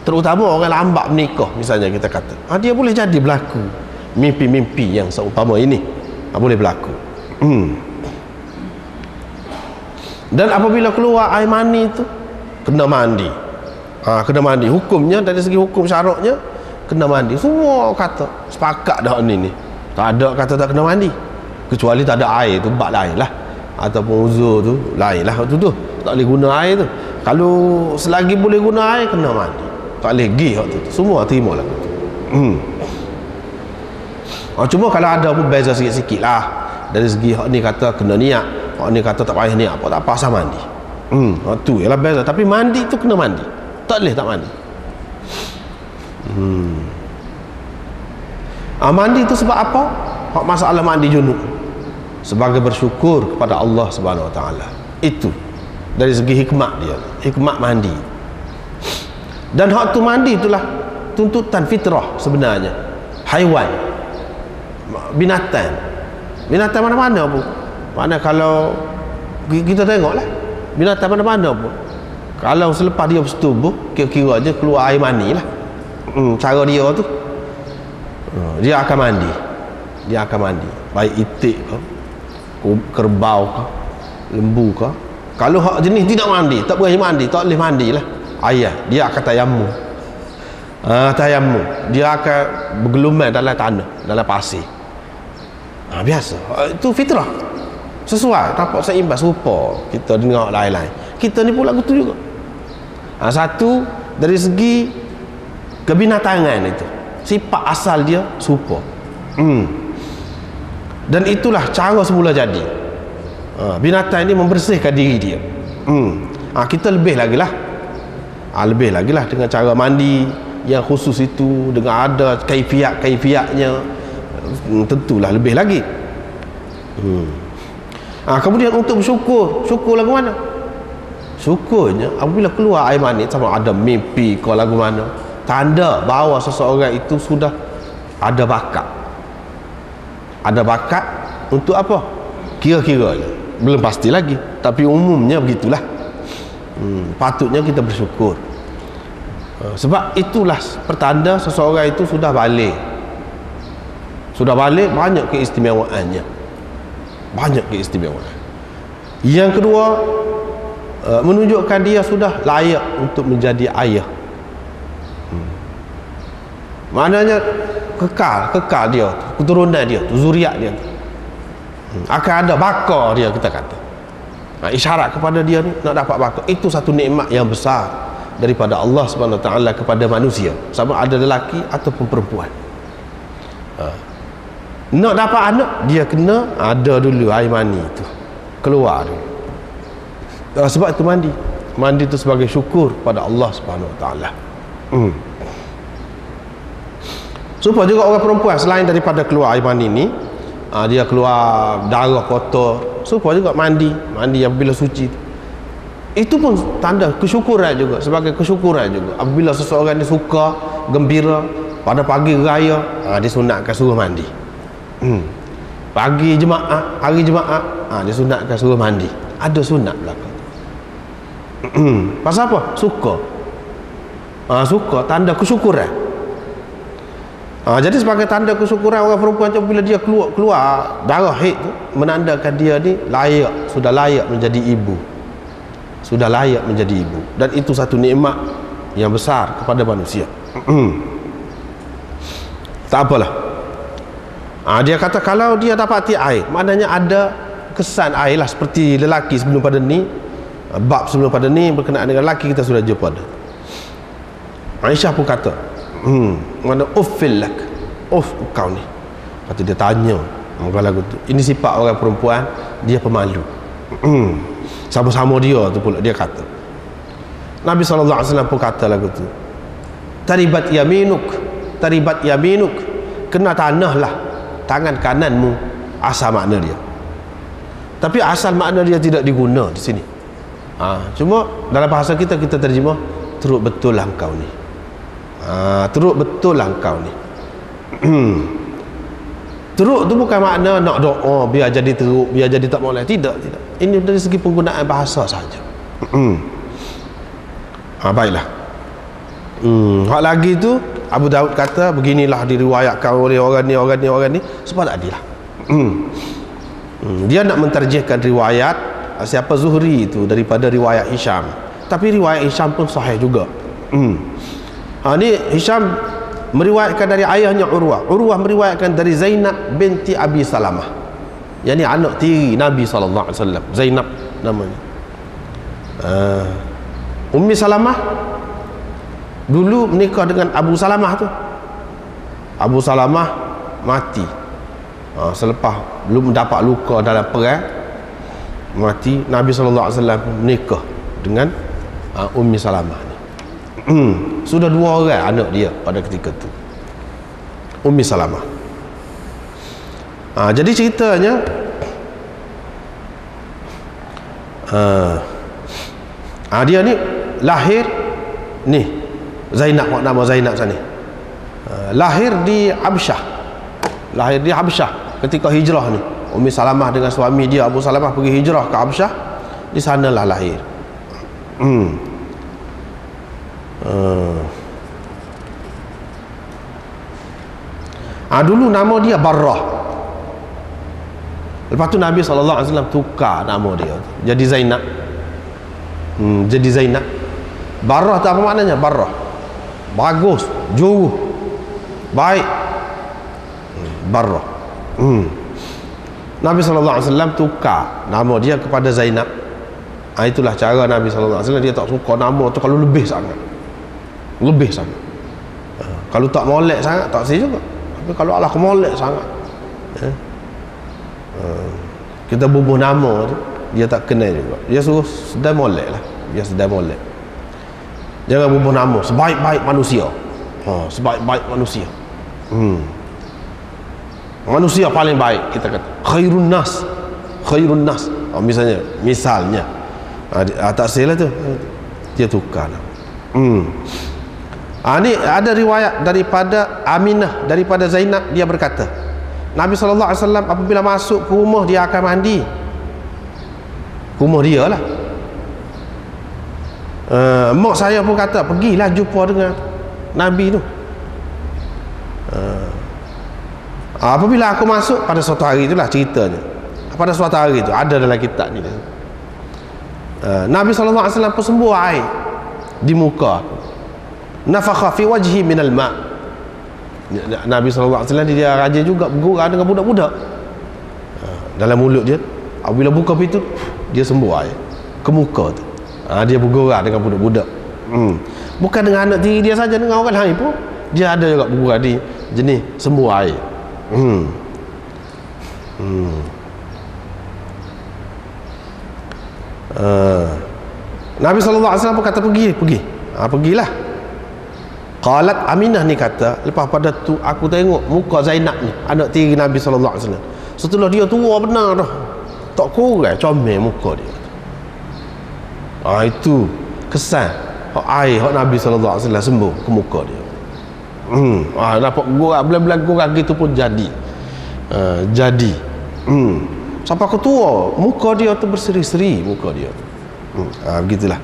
terutama orang lambat menikah misalnya kita kata, dia boleh jadi berlaku mimpi-mimpi yang seumpama ini, boleh berlaku. Dan apabila keluar air mani itu, kena mandi. Kena mandi. Hukumnya dari segi hukum syaraknya kena mandi. Semua kata sepakat dah ni. Tak ada kata tak kena mandi, kecuali tak ada air tu, bab lain lah, ataupun uzur tu lain lah. Tu tak boleh guna air tu. Kalau selagi boleh guna air, kena mandi. Tak boleh pergi tu. Semua terima lah. Cuma kalau ada pun beza sikit-sikit lah. Dari segi hak ni kata kena niat, hak ni kata tak payah niat, tak pasal mandi. Tu ialah beza. Tapi mandi tu kena mandi, tak boleh tak mandi. Mandi tu sebab apa? Hak masalah mandi junub, sebagai bersyukur kepada Allah Subhanahu Wa Taala. Itu dari segi hikmat dia, hikmat mandi. Dan hak tu mandi itulah tuntutan fitrah sebenarnya. Haiwan, binatang mana-mana pun. Mana kalau kita tengoklah, binatang mana-mana pun, kalau selepas dia bersetubuh, kira-kira je keluar air mani lah. Cara dia tu, dia akan mandi. Baik itik ke, kerbau ke, lembu ke. Kalau hak jenis tidak mandi, tak boleh mandi, tak boleh mandi lah, ayah dia akan tayamum. Dia akan bergelumai dalam tanah, dalam pasir. Biasa. Itu fitrah, sesuai, nampak seimbang, serupa kita dengar lain-lain. Kita ni pun lagu tu juga. Satu, dari segi kebinatangan itu, sifat asal dia serupa. Dan itulah cara semula jadi. Binatang ini membersihkan diri dia. Kita lebih lagi lah dengan cara mandi yang khusus itu, dengan ada kaifiatnya, tentulah lebih lagi. Kemudian untuk bersyukur lagu mana? Syukurnya apabila keluar air mani, sama ada mimpi ke lagu mana, tanda bahawa seseorang itu sudah ada bakat untuk apa? Kira-kiranya belum pasti lagi, tapi umumnya begitulah. Patutnya kita bersyukur. Sebab itulah pertanda seseorang itu sudah balik, banyak keistimewaannya. Yang kedua, menunjukkan dia sudah layak untuk menjadi ayah. Maknanya kekal dia, keturunan dia, zuriat dia akan ada bakar dia, kita kata. Isyarat kepada dia ni nak dapat bakar. Itu satu nikmat yang besar daripada Allah Subhanahu Wa Taala kepada manusia, sama ada lelaki ataupun perempuan. Nak dapat anak, dia kena ada dulu air mani tu keluar dulu. Sebab itu mandi itu sebagai syukur pada Allah Subhanahu Wa Taala. Supaya juga orang perempuan selain daripada keluar air mani ni, dia keluar darah kotor, supaya juga mandi apabila suci. Itu pun tanda kesyukuran juga, sebagai kesyukuran juga. Apabila seseorang ni suka, gembira pada pagi raya, disunatkan suruh mandi. Pagi jemaah, hari jemaah, disunatkan suruh mandi. Ada sunat belakang. Pasal apa? Suka. Suka, tanda kesyukuran. Jadi sebagai tanda kesyukuran orang perempuan tu, bila dia keluar darah haid tu, menandakan dia ni sudah layak menjadi ibu. Sudah layak menjadi ibu. Dan itu satu nikmat yang besar kepada manusia. Tak apalah. Dia kata kalau dia dapati air, maknanya ada kesan air lah, seperti lelaki sebelum pada ni, bab sebelum pada ni berkenaan dengan lelaki kita sudah jumpa dah. Aisyah pun kata, mana uffil lak, kau ni. Kata dia tanya kalau lagu tu. Ini sifat orang perempuan, dia pemalu. Sama-sama dia tu pula dia kata. Nabi SAW pun kata lagu tu, taribat yaminuk, kena tanahlah tangan kananmu. Asal makna dia, tapi asal makna dia tidak diguna di sini. Cuma dalam bahasa kita terjemah teruk betul lah engkau ni. Teruk betul lah engkau ni. Teruk tu bukan makna nak doa biar jadi teruk, biar jadi tak molek. Tidak. Ini dari segi penggunaan bahasa saja. Baiklah. Hak lagi tu Abu Daud kata beginilah diriwayatkan oleh orang ni sebab tak adilah. Dia nak mentarjihkan riwayat siapa Zuhri itu daripada riwayat Hisham. Tapi riwayat Hisham pun sahih juga. Ni Hisham meriwayatkan dari ayahnya Urwah meriwayatkan dari Zainab binti Abi Salamah, yang ni anak tiri Nabi SAW. Zainab namanya. Ummi Salamah dulu menikah dengan Abu Salamah tu. Abu Salamah mati selepas belum mendapat luka dalam perang, mati. Nabi SAW menikah dengan Ummi Salamah ni. Sudah 2 orang anak dia pada ketika tu, Ummi Salamah. Jadi ceritanya dia ni lahir ni, Zainab, nama Zainab sana, lahir di Habsyah ketika hijrah ni. Ummi Salamah dengan suami dia Abu Salamah pergi hijrah ke Habsyah, di sanalah lahir. Dulu nama dia Barrah. Lepas tu Nabi SAW tukar nama dia jadi Zainab. Jadi Zainab. Barrah tu apa maknanya? Barrah, bagus, jauh, baik. Barrah. Nabi SAW tukar nama dia kepada Zainab. Itulah cara Nabi SAW. Dia tak suka nama tu kalau lebih sangat. Kalau tak molek sangat tak sih juga. Tapi kalau Allah molek sangat, kita bubuh nama tu, dia tak kenal juga. Dia suruh sedang molek lah. Jangan bubuh nama sebaik-baik manusia. Sebaik-baik manusia. Manusia paling baik, kita kata khairun nas. Misalnya tak salah tu, dia tukar nama. Ni ada riwayat daripada Aminah, daripada Zainab, dia berkata Nabi SAW apabila masuk ke rumah dia akan mandi. Rumah dia lah. Mak saya pun kata pergilah jumpa dengan Nabi tu. Apabila aku masuk pada suatu hari itulah ceritanya. Pada suatu hari itu ada dalam kitab ni. Nabi SAW pun sembuh air di muka aku. Nafakha fi wajhi minal ma'. Nabi SAW dia rajin juga bergurau dengan budak-budak dalam mulut dia. Apabila buka pintu, dia sembuh air ke muka tu. Dia bergurau dengan budak-budak. Bukan dengan anak tiri dia saja, dengan orang lain pun dia ada juga bergurau di jenis sembuh air. Nabi SAW pun kata pergilah. Qalat Aminah ni kata, lepas pada tu aku tengok muka Zainab ni, anak tiri Nabi SAW. Setelah dia tua benar dah, tak kurang comel muka dia. Itu kesan air Nabi SAW sembuh ke muka dia. Dapat gurau, bulan-bulan gurau gitu pun jadi. Sampai aku tua, muka dia tu berseri-seri muka dia. Begitulah.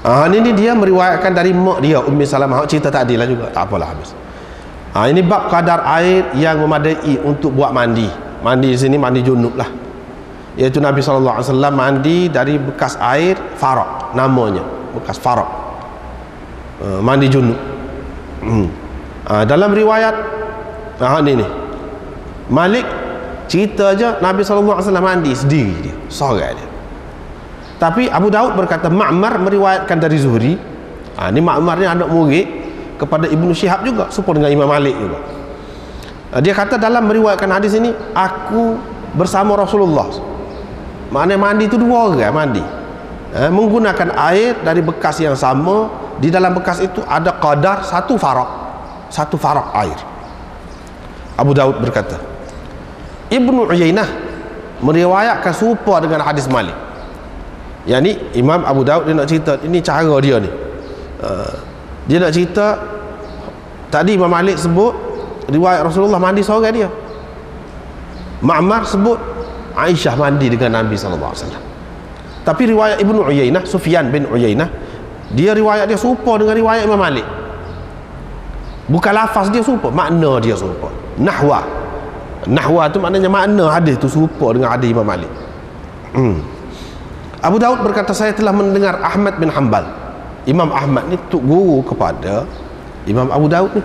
Ini dia meriwayatkan dari mak dia Ummi Salamah. Cerita tadi lah juga, tak apalah habis. Ini bab kadar air yang memadai untuk buat mandi. Mandi di sini mandi junub lah, iaitu Nabi SAW mandi dari bekas air farak, namanya bekas farak, mandi junub. Dalam riwayat ni Malik cerita aja Nabi SAW mandi sendiri dia, seorang dia. Tapi Abu Daud berkata Ma'mar meriwayatkan dari Zuhri. Ni Ma'mar ni anak murid kepada Ibnu Syihab juga, serupa dengan Imam Malik juga. Dia kata dalam meriwayatkan hadis ini, aku bersama Rasulullah. Maknanya mandi itu dua orang mandi, menggunakan air dari bekas yang sama. Di dalam bekas itu ada qadar satu farak air. Abu Daud berkata, Ibnu Uyainah meriwayatkan serupa dengan hadis Malik. Yang ni Imam Abu Daud dia nak cerita, ini cara dia ni. Dia nak cerita tadi Imam Malik sebut riwayat Rasulullah mandi seorang dia. Ma'mar sebut Aisyah mandi dengan Nabi SAW. Tapi riwayat Ibnu Uyainah, Sufyan bin Uyainah, dia riwayat dia serupa dengan riwayat Imam Malik. Bukan lafaz dia serupa, makna dia serupa. Nahwa tu maknanya makna hadis tu serupa dengan hadis Imam Malik. Abu Daud berkata, saya telah mendengar Ahmad bin Hanbal. Imam Ahmad ni tok guru kepada Imam Abu Daud ni.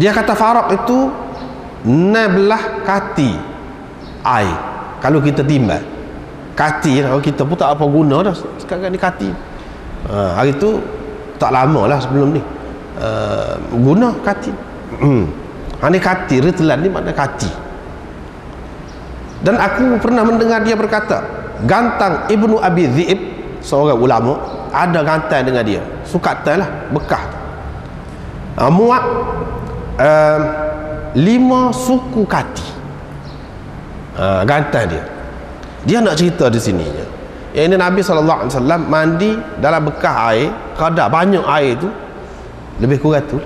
Dia kata farak itu 16 kati air. Kalau kita timbang kati, kalau kita pun tak apa guna dah sekarang ni kati. Hari tu tak lama lah sebelum ni guna kati. Ni kati, ritlan ni makna kati. Dan aku pernah mendengar dia berkata, gantang Ibnu Abi Dhi'ib, seorang ulama, ada gantang dengan dia, sukatan lah, bekah. Muat 5 suku kati. Gantang dia nak cerita di sini. Yang ini Nabi SAW mandi dalam bekas air, kadar banyak air tu, lebih kurang tu.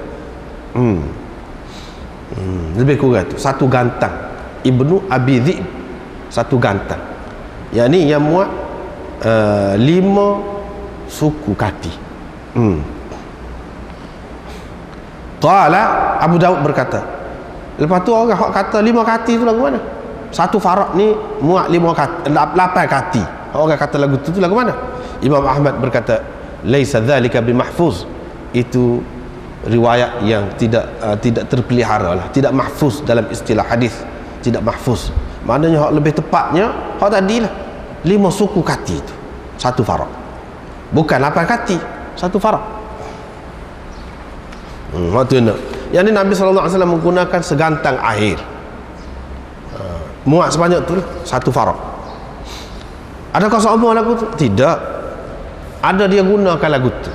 Lebih kurang tu, satu gantang Ibnu Abi Dhi'ib, satu gantang. Yang ni yang muat 5 suku kati. Qala Abu Daud berkata, lepas tu orang kata 5 kati tu lagu mana? Satu farak ni muat 8 kati. Orang kata lagu tu lagu mana? Imam Ahmad berkata, laisa dzalika bimahfuz. Itu riwayat yang tidak terpelihara lah, tidak mahfuz dalam istilah hadis, tidak mahfuz. Maknanya hak lebih tepatnya hak tadilah 5 suku kati itu, satu farak. Bukan 8 kati, satu farak. Waktu nak. Yang ni Nabi SAW menggunakan segantang air. Muat sebanyak tu lah, satu farak. Adakah sama lagu tu? Tidak. Ada dia gunakan lagu tu.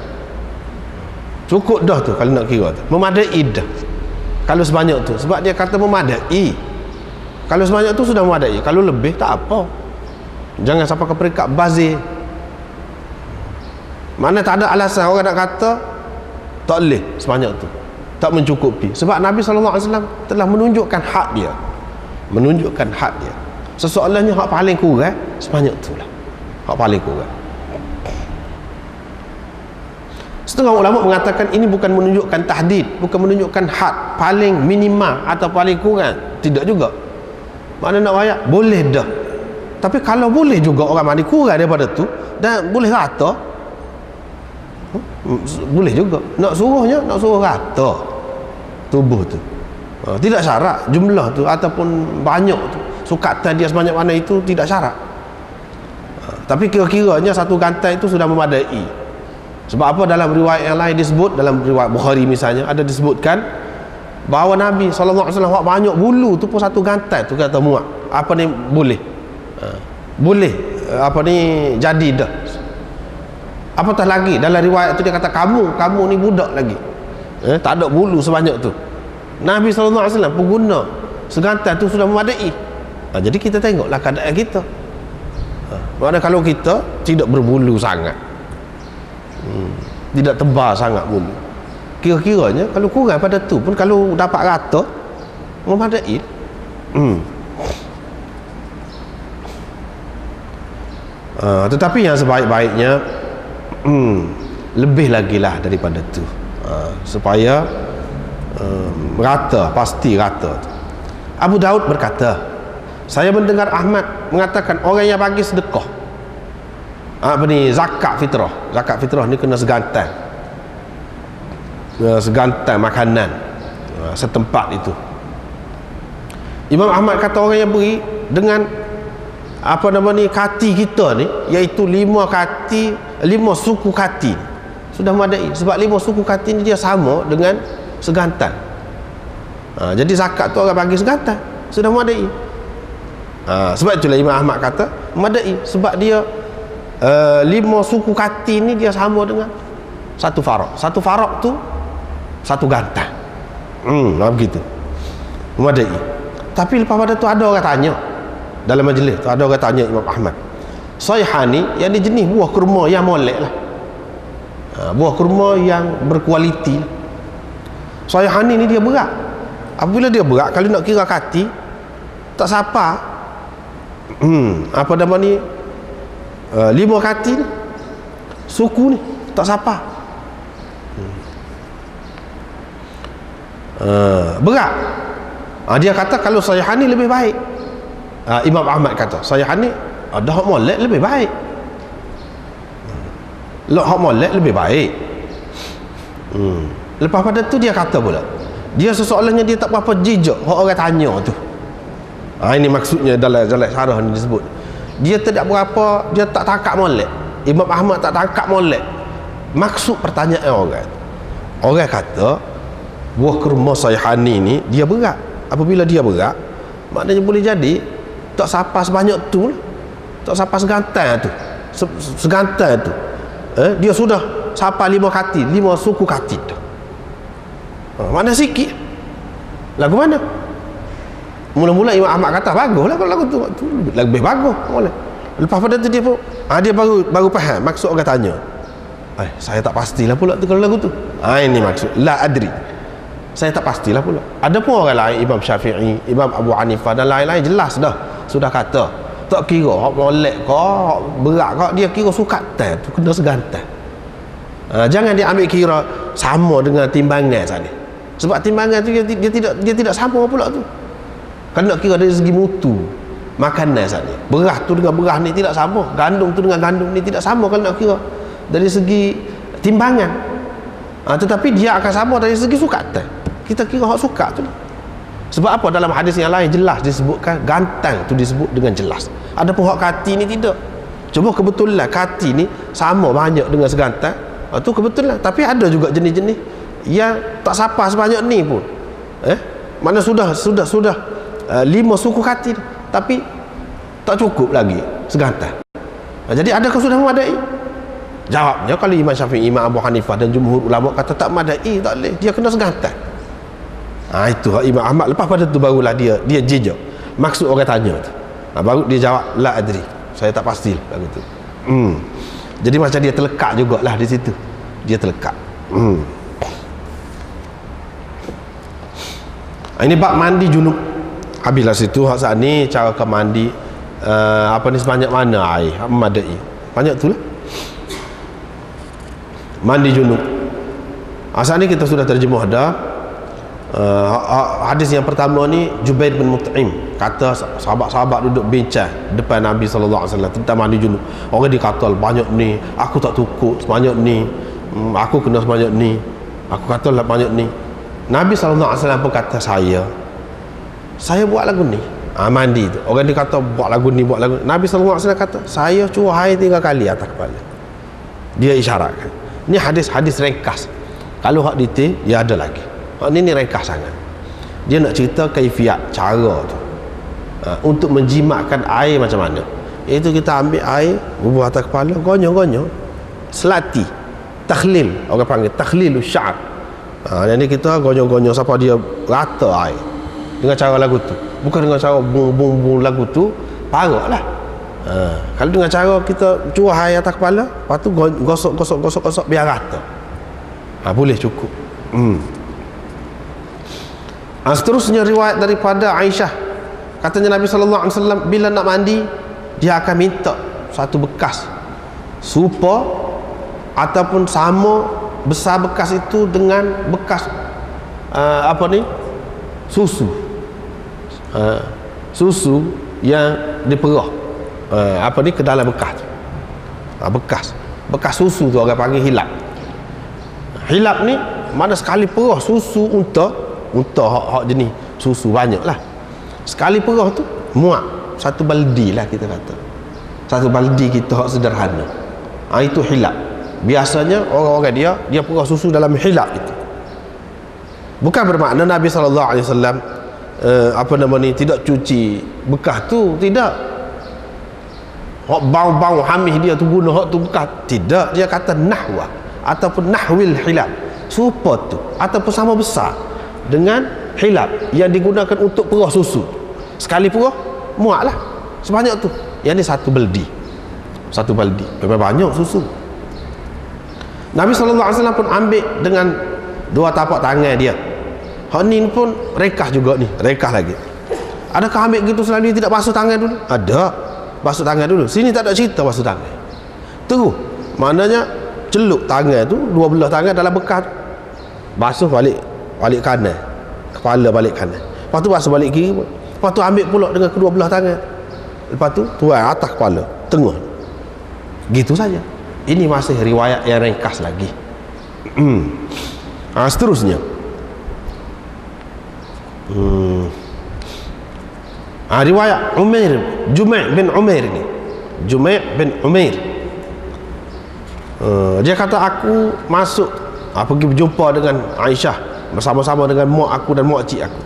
Cukup dah tu kalau nak kira tu. Memadai dah. Kalau sebanyak tu. Sebab dia kata memadai. Kalau sebanyak tu sudah memadai. Kalau lebih tak apa. Jangan sampai ke peringkat bazir. Mana tak ada alasan orang nak kata tak boleh sebanyak tu, tak mencukupi. Sebab Nabi SAW telah menunjukkan hak dia. Menunjukkan hak dia. Sesoalannya hak paling kurang sebanyak tu lah. Hak paling kurang. Setengah ulama mengatakan ini bukan menunjukkan tahdid, bukan menunjukkan had paling minima atau paling kurang. Tidak juga. Mana nak wayak? Boleh dah. Tapi kalau boleh juga orang mandi kurang daripada tu, Dan boleh rata. Boleh juga. Nak suruh rata tubuh tu. Tidak syarat jumlah tu ataupun banyak tu. Sukatan dia sebanyak mana itu tidak syarat. Tapi kira-kiranya satu gantai itu sudah memadai. Sebab apa, dalam riwayat yang lain disebut, dalam riwayat Bukhari misalnya ada disebutkan bahawa Nabi SAW banyak bulu tu pun satu gantai tu kata muat. Apa ni boleh? Boleh apa ni jadi dah. Apatah lagi dalam riwayat tu dia kata kamu ni budak lagi. Tak ada bulu sebanyak tu. Nabi SAW pengguna segantai tu sudah memadai. Jadi kita tengoklah keadaan kita. Maknanya kalau kita tidak berbulu sangat, tidak tebal sangat bulu, kira-kiranya kalau kurang pada tu pun, kalau dapat rata memadai. Tetapi yang sebaik-baiknya lebih lagi lah daripada tu, supaya rata, pasti rata. Abu Daud berkata, saya mendengar Ahmad mengatakan orang yang bagi sedekah zakat fitrah ni kena segantai makanan setempat itu. Imam Ahmad kata orang yang beri dengan kati kita ni, iaitu 5 suku kati, sudah memadai. Sebab 5 suku kati ni dia sama dengan segantai. Jadi zakat tu orang bagi segantai, sudah memadai. Sebab itulah Imam Ahmad kata memadai, sebab dia 5 suku kati ni dia sama dengan satu farak. Satu farak tu satu gantai. Begitu memadai. Tapi lepas pada tu ada orang tanya dalam majlis tu, ada orang tanya Imam Ahmad, sayhani yang ni jenis buah kurma yang molek lah, buah kurma yang berkualiti. Sayhani ni dia berat. Apabila dia berat, kalau nak kira kati tak sapa 5 kati ni, suku ni tak sapa. Berat. Dia kata kalau sayhani lebih baik. Imam Ahmad kata sayhani ada hak molek lebih baik. Hak molek lebih baik. Lepas pada tu dia kata pula, dia sesoalannya dia tak berapa jijak hak orang tanya tu. Ini maksudnya dalam syarah ni disebut, dia tidak berapa, dia tak tangkap molek. Imam Ahmad tak tangkap molek maksud pertanyaan orang kata buah kurma sayhani ni dia berat. Apabila dia berat, maknanya boleh jadi tak sapa sebanyak tu, tak sapa segantai tu, segantai tu. Dia sudah sapa 5 kati, 5 suku kati tu. Mana sikit lagu mana. Mula-mula Imam Ahmad kata baguslah kalau lagu tu lebih bagus boleh. Lepas pada tu dia pun dia baru faham maksud orang tanya. Saya tak pastilah pula tu kalau lagu tu. Ini maksud la adri, saya tak pastilah pula. Ada pun orang lain, Imam Syafi'i, Imam Abu Hanifah dan lain-lain jelas dah sudah kata tak kira hak molek ke hak berat ke, dia kira sukatan tu kena segantai. Jangan dia ambil kira sama dengan timbangan sana. Sebab timbangan tu dia tidak sama pula tu. Kena kira dari segi mutu makanan sana. Beras tu dengan beras ni tidak sama, gandum tu dengan gandum ni tidak sama kalau nak kira dari segi timbangan. Tetapi dia akan sama dari segi sukatan. Kita kira hak sukat tu. Sebab apa, dalam hadis yang lain jelas disebutkan gantang tu disebut dengan jelas. Ada pun hak kati ni tidak. Cuma kebetulan kati ni sama banyak dengan segantai, tu kebetulan. Tapi ada juga jenis-jenis yang tak sapa sebanyak ni pun. Mana sudah 5 suku kati tapi tak cukup lagi segantai. Jadi adakah sudah memadai? Jawabnya kalau Imam Syafi'i, Imam Abu Hanifah dan jumhur ulama kata tak memadai, tak boleh, dia kena segantai. Itu Imam Ahmad. Lepas pada tu barulah dia jejak maksud orang tanya tu. Baru dia jawab la adri, saya tak pasti lagu tu. Jadi macam dia terlekat jugalah di situ. Dia terlekat. Ini bab mandi junub. Habislah situ. Hak saat ni cara ke mandi sebanyak mana air memadai. Banyak tu lah. Mandi junub. Asal ni kita sudah terjemah dah. Hadis yang pertama ni Jubair bin Mut'im kata sahabat-sahabat duduk bincang depan Nabi SAW tentang mandi junub. Orang dia kata banyak ni, aku tak cukup sebanyak ni, aku kena sebanyak ni, aku kata lah banyak ni. Nabi SAW pun kata saya buat lagu ni, mandi tu. Orang dia kata buat lagu ni, buat lagu ni. Nabi SAW kata saya curah air 3 kali atas kepala. Dia isyaratkan. Ni hadis ringkas. Kalau hak detail dia ada lagi. Ini ringkas sangat. Dia nak cerita kaifiat, cara tu untuk menjimatkan air macam mana. Itu kita ambil air, bubuh atas kepala, gonyo-gonyo, selati, takhlil, orang panggil takhlilus sya'r. Jadi kita gonyo-gonyo sampai dia rata air dengan cara lagu tu, bukan dengan cara bung lagu tu parahlah. Kalau dengan cara kita curah air atas kepala, lepas tu gosok biar rata, boleh cukup. Seterusnya riwayat daripada Aisyah, katanya Nabi SAW bila nak mandi dia akan minta satu bekas serupa ataupun sama besar bekas itu dengan bekas susu yang diperah ke dalam bekas bekas susu tu orang panggil hilap ni mana sekali perah susu unta hak jenis susu banyak lah, sekali perah tu muat satu baldi lah, kita kata satu baldi kita hak sederhana. Itu hilap. Biasanya orang-orang dia perah susu dalam hilap itu. Bukan bermakna Nabi SAW tidak cuci bekas tu, tidak. Hak bau-bau hamih dia tu guna hak tu bekas, tidak. Dia kata nahwa ataupun nahwil hilap, serupa tu ataupun sama besar dengan hilap yang digunakan untuk perah susu. Sekali perah muatlah sebanyak tu. Yang ni satu baldi memang banyak susu. Nabi SAW pun ambil dengan 2 tapak tangan dia. Hak ni pun rekas juga ni, rekas lagi. Adakah ambil gitu selalu tidak basuh tangan dulu? Ada, basuh tangan dulu. Sini tak ada cerita basuh tangan. Terus maknanya celup tangan tu, 2 belah tangan dalam bekas, basuh balik kanan, kepala balik kanan, lepas tu basuh balik kiri, lepas tu ambil pula dengan kedua belah tangan, lepas tu tuai atas kepala, tengah, gitu saja. Ini masih riwayat yang ringkas lagi. Seterusnya riwayat Jumai' bin Umair dia kata aku masuk pergi berjumpa dengan Aisyah bersama-sama dengan mak aku dan mak cik aku.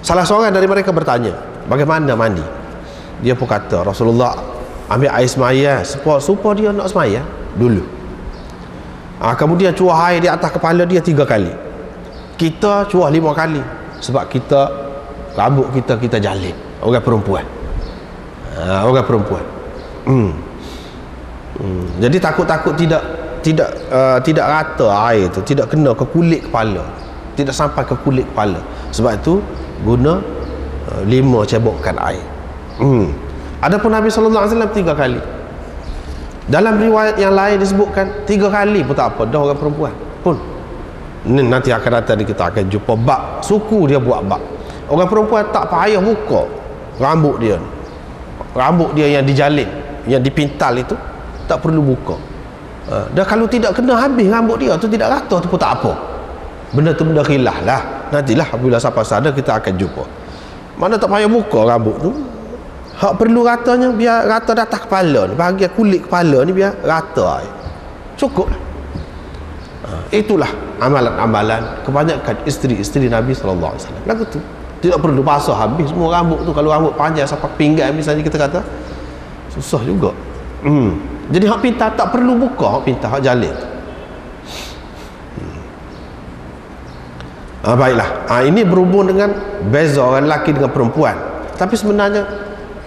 Salah seorang dari mereka bertanya bagaimana mandi. Dia pun kata Rasulullah ambil air semaya supaya dia nak semaya dulu. Kemudian curah air di atas kepala dia 3 kali. Kita curah 5 kali sebab rambut kita jalin, orang perempuan. Jadi takut tidak rata air tu, tidak kena ke kulit kepala, tidak sampai ke kulit kepala. Sebab itu guna 5 cebokkan air. Adapun Nabi SAW 3 kali. Dalam riwayat yang lain disebutkan 3 kali pun tak apa, dah orang perempuan pun. Nanti akan datang kita akan jumpa bab suku dia buat bab. Orang perempuan tak payah buka rambut dia yang dijalin, yang dipintal itu tak perlu buka. Dan kalau tidak kena habis rambut dia tu, tidak rata tu pun tak apa. Benda tu benda khilaf lah. Nantilah apabila sampai sana kita akan jumpa. Mana tak payah buka rambut tu, hak perlu ratanya biar rata di atas kepala ni, bahagian kulit kepala ni biar rata air. Cukup lah. Itulah amalan-amalan kebanyakan isteri-isteri Nabi SAW. Lagu tu tidak perlu basah habis semua rambut tu. Kalau rambut panjang sampai pinggang misalnya kita kata, susah juga. Jadi hak pintar tak perlu buka, hak pintar, hak jalin. Baiklah. Ini berhubung dengan beza orang lelaki dengan perempuan. Tapi sebenarnya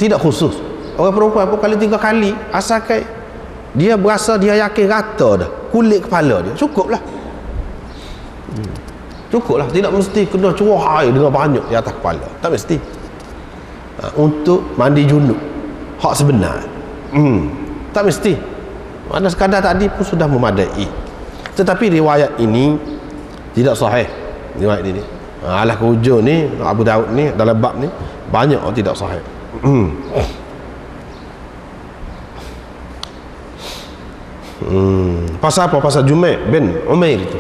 tidak khusus. Orang perempuan pun kalau 3 kali, asalkan dia berasa dia yakin rata dah kulit kepala dia, cukuplah. Cukuplah, tidak mesti kena curah air dengan banyak di atas kepala, tak mesti. Untuk mandi junub hak sebenar, tak mesti. Mana sekadar tadi pun sudah memadai. Tetapi riwayat ini tidak sahih. Riwayat ini Alah ke hujung ni Abu Daud ni dalam bab ni banyak orang tidak sahih. Pasal apa? Pasal Jumair bin Umair tu.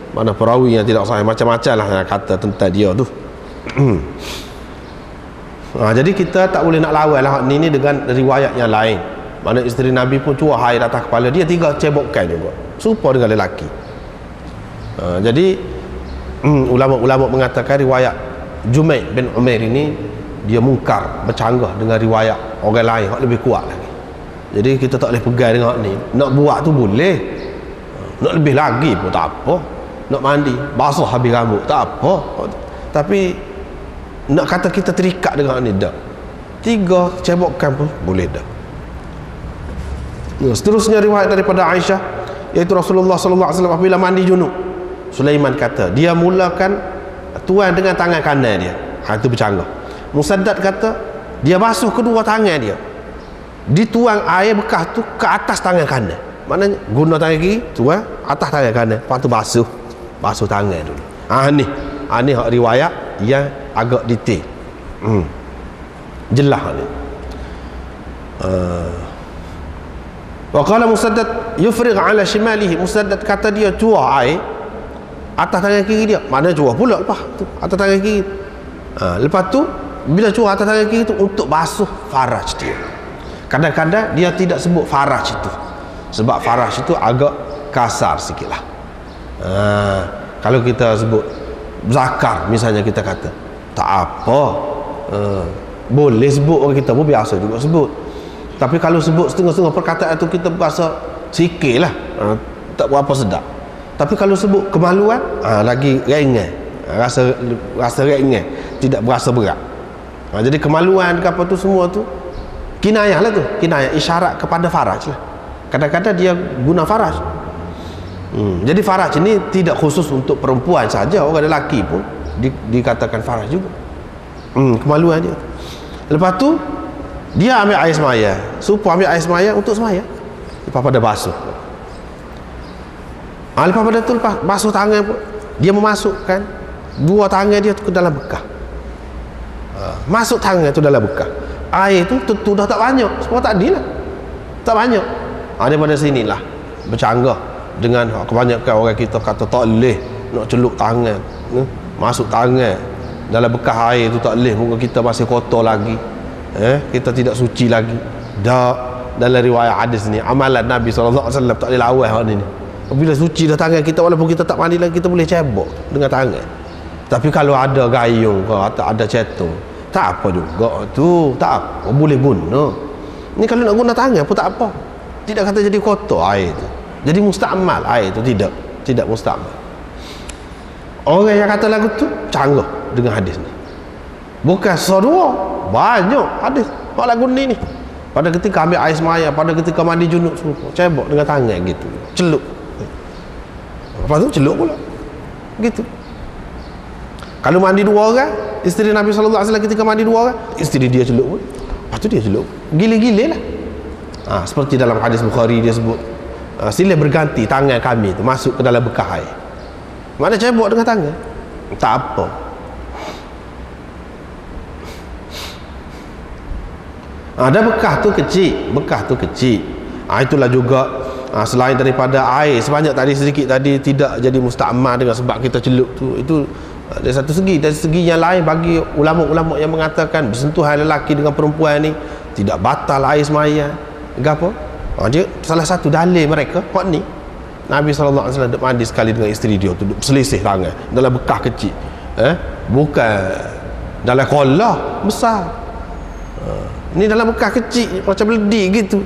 Mana perawi yang tidak sahih, macam-macam lah yang kata tentang dia tu. Jadi kita tak boleh nak lawan lah ni dengan riwayat yang lain. Mana isteri Nabi pun curah air atas kepala dia, 3 cebokkan juga, serupa dengan lelaki. Jadi ulama-ulama mengatakan riwayat Jumair bin Umair ini dia mungkar, bercanggah dengan riwayat orang lain yang lebih kuat lagi. Jadi kita tak boleh pegang dengan ni. Nak buat tu boleh, nak lebih lagi pun tak apa. Nak mandi basuh habis rambut tak apa, tapi nak kata kita terikat dengan ni dah, 3 cebokkan pun boleh dah. Seterusnya riwayat daripada Aisyah, iaitu Rasulullah sallallahu alaihi wasallam apabila mandi junub, Sulaiman kata dia mulakan tuan dengan tangan kanan dia. Itu bercanggah. Musaddad kata dia basuh kedua tangan dia, dituang air bekas tu ke atas tangan kanan. Maknanya guna tangan kiri tuang atas tangan kanan, lepas tu basuh tangan dulu. Ni riwayat yang agak detail, jelas ni. Wa qala Musaddad yufrigh ala shimalihi, Musaddad kata dia curah air atas tangan kiri dia, maknanya curah pula lepas tu atas tangan kiri. Lepas tu bila curah atas tangan kiri tu untuk basuh faraj dia. Kadang-kadang dia tidak sebut faraj itu, sebab faraj itu agak kasar sikit lah. Kalau kita sebut zakar misalnya, kita kata tak apa, boleh sebut, orang kita pun biasa juga sebut. Tapi kalau sebut setengah-setengah perkataan tu kita berasa sikit lah, tak berapa sedap. Tapi kalau sebut kemaluan, lagi ringan, rasa ringan, tidak berasa berat. Jadi kemaluan ke apa tu semua tu kinayah lah tu, kinayah isyarat kepada faraj lah. Kadang-kadang dia guna faraj. Jadi faraj ini tidak khusus untuk perempuan saja, orang lelaki pun dikatakan faraj juga. Kemaluan dia. Lepas tu dia ambil air semaya, supaya ambil air semaya untuk semaya, lepas pada basuh. Lepas pada tu, lepas basuh tangan pun dia memasukkan 2 tangan dia tu ke dalam bekah. Masuk tangan tu dalam bekah. Air tu tentu dah tak banyak, sebab tadi lah tak banyak. Daripada sinilah bercanggah dengan kebanyakan orang kita kata tak boleh nak celup tangan, masuk tangan dalam bekah air tu tak boleh, muka kita masih kotor lagi, kita tidak suci lagi. Dalam riwayat hadis ni amalan Nabi SAW tak boleh lawan hal ni. Bila suci dah tangan kita, walaupun kita tak mandi lagi, kita boleh cebok dengan tangan. Tapi kalau ada gayung ke atau ada cetung, tak apa juga tu, tak apa, boleh guna. Ni kalau nak guna tangan pun tak apa, tidak kata jadi kotor air tu, jadi musta'mal air tu, tidak musta'mal. Orang yang kata lagu tu canggah dengan hadis ni, bukan sedua, banyak hadis hak lagu ni. Pada ketika ambil air semaya, pada ketika mandi junub semua cebok dengan tangan gitu, celup, lepas tu celup pula gitu. Kalau mandi 2 orang, isteri Nabi SAW ketika mandi 2 orang, isteri dia celup pun, lepas tu dia celup, gila-gila lah. Seperti dalam hadis Bukhari dia sebut, silih berganti tangan kami tu masuk ke dalam bekah air. Mana cebok dengan tangan, tak apa. Ada bekah tu kecil, itulah juga selain daripada air sebanyak tadi, sedikit tadi tidak jadi musta'mal dengan sebab kita celup tu. Itu dari satu segi. Dari segi yang lain, bagi ulama-ulama yang mengatakan bersentuhan lelaki dengan perempuan ni tidak batal air semaya apa, dia salah satu dalil mereka hak ni. Nabi SAW duduk mandi sekali dengan isteri dia, duduk selisih tangan dalam bekah kecil, bukan dalam kolah besar. Ni dalam bekah kecil macam beledi gitu,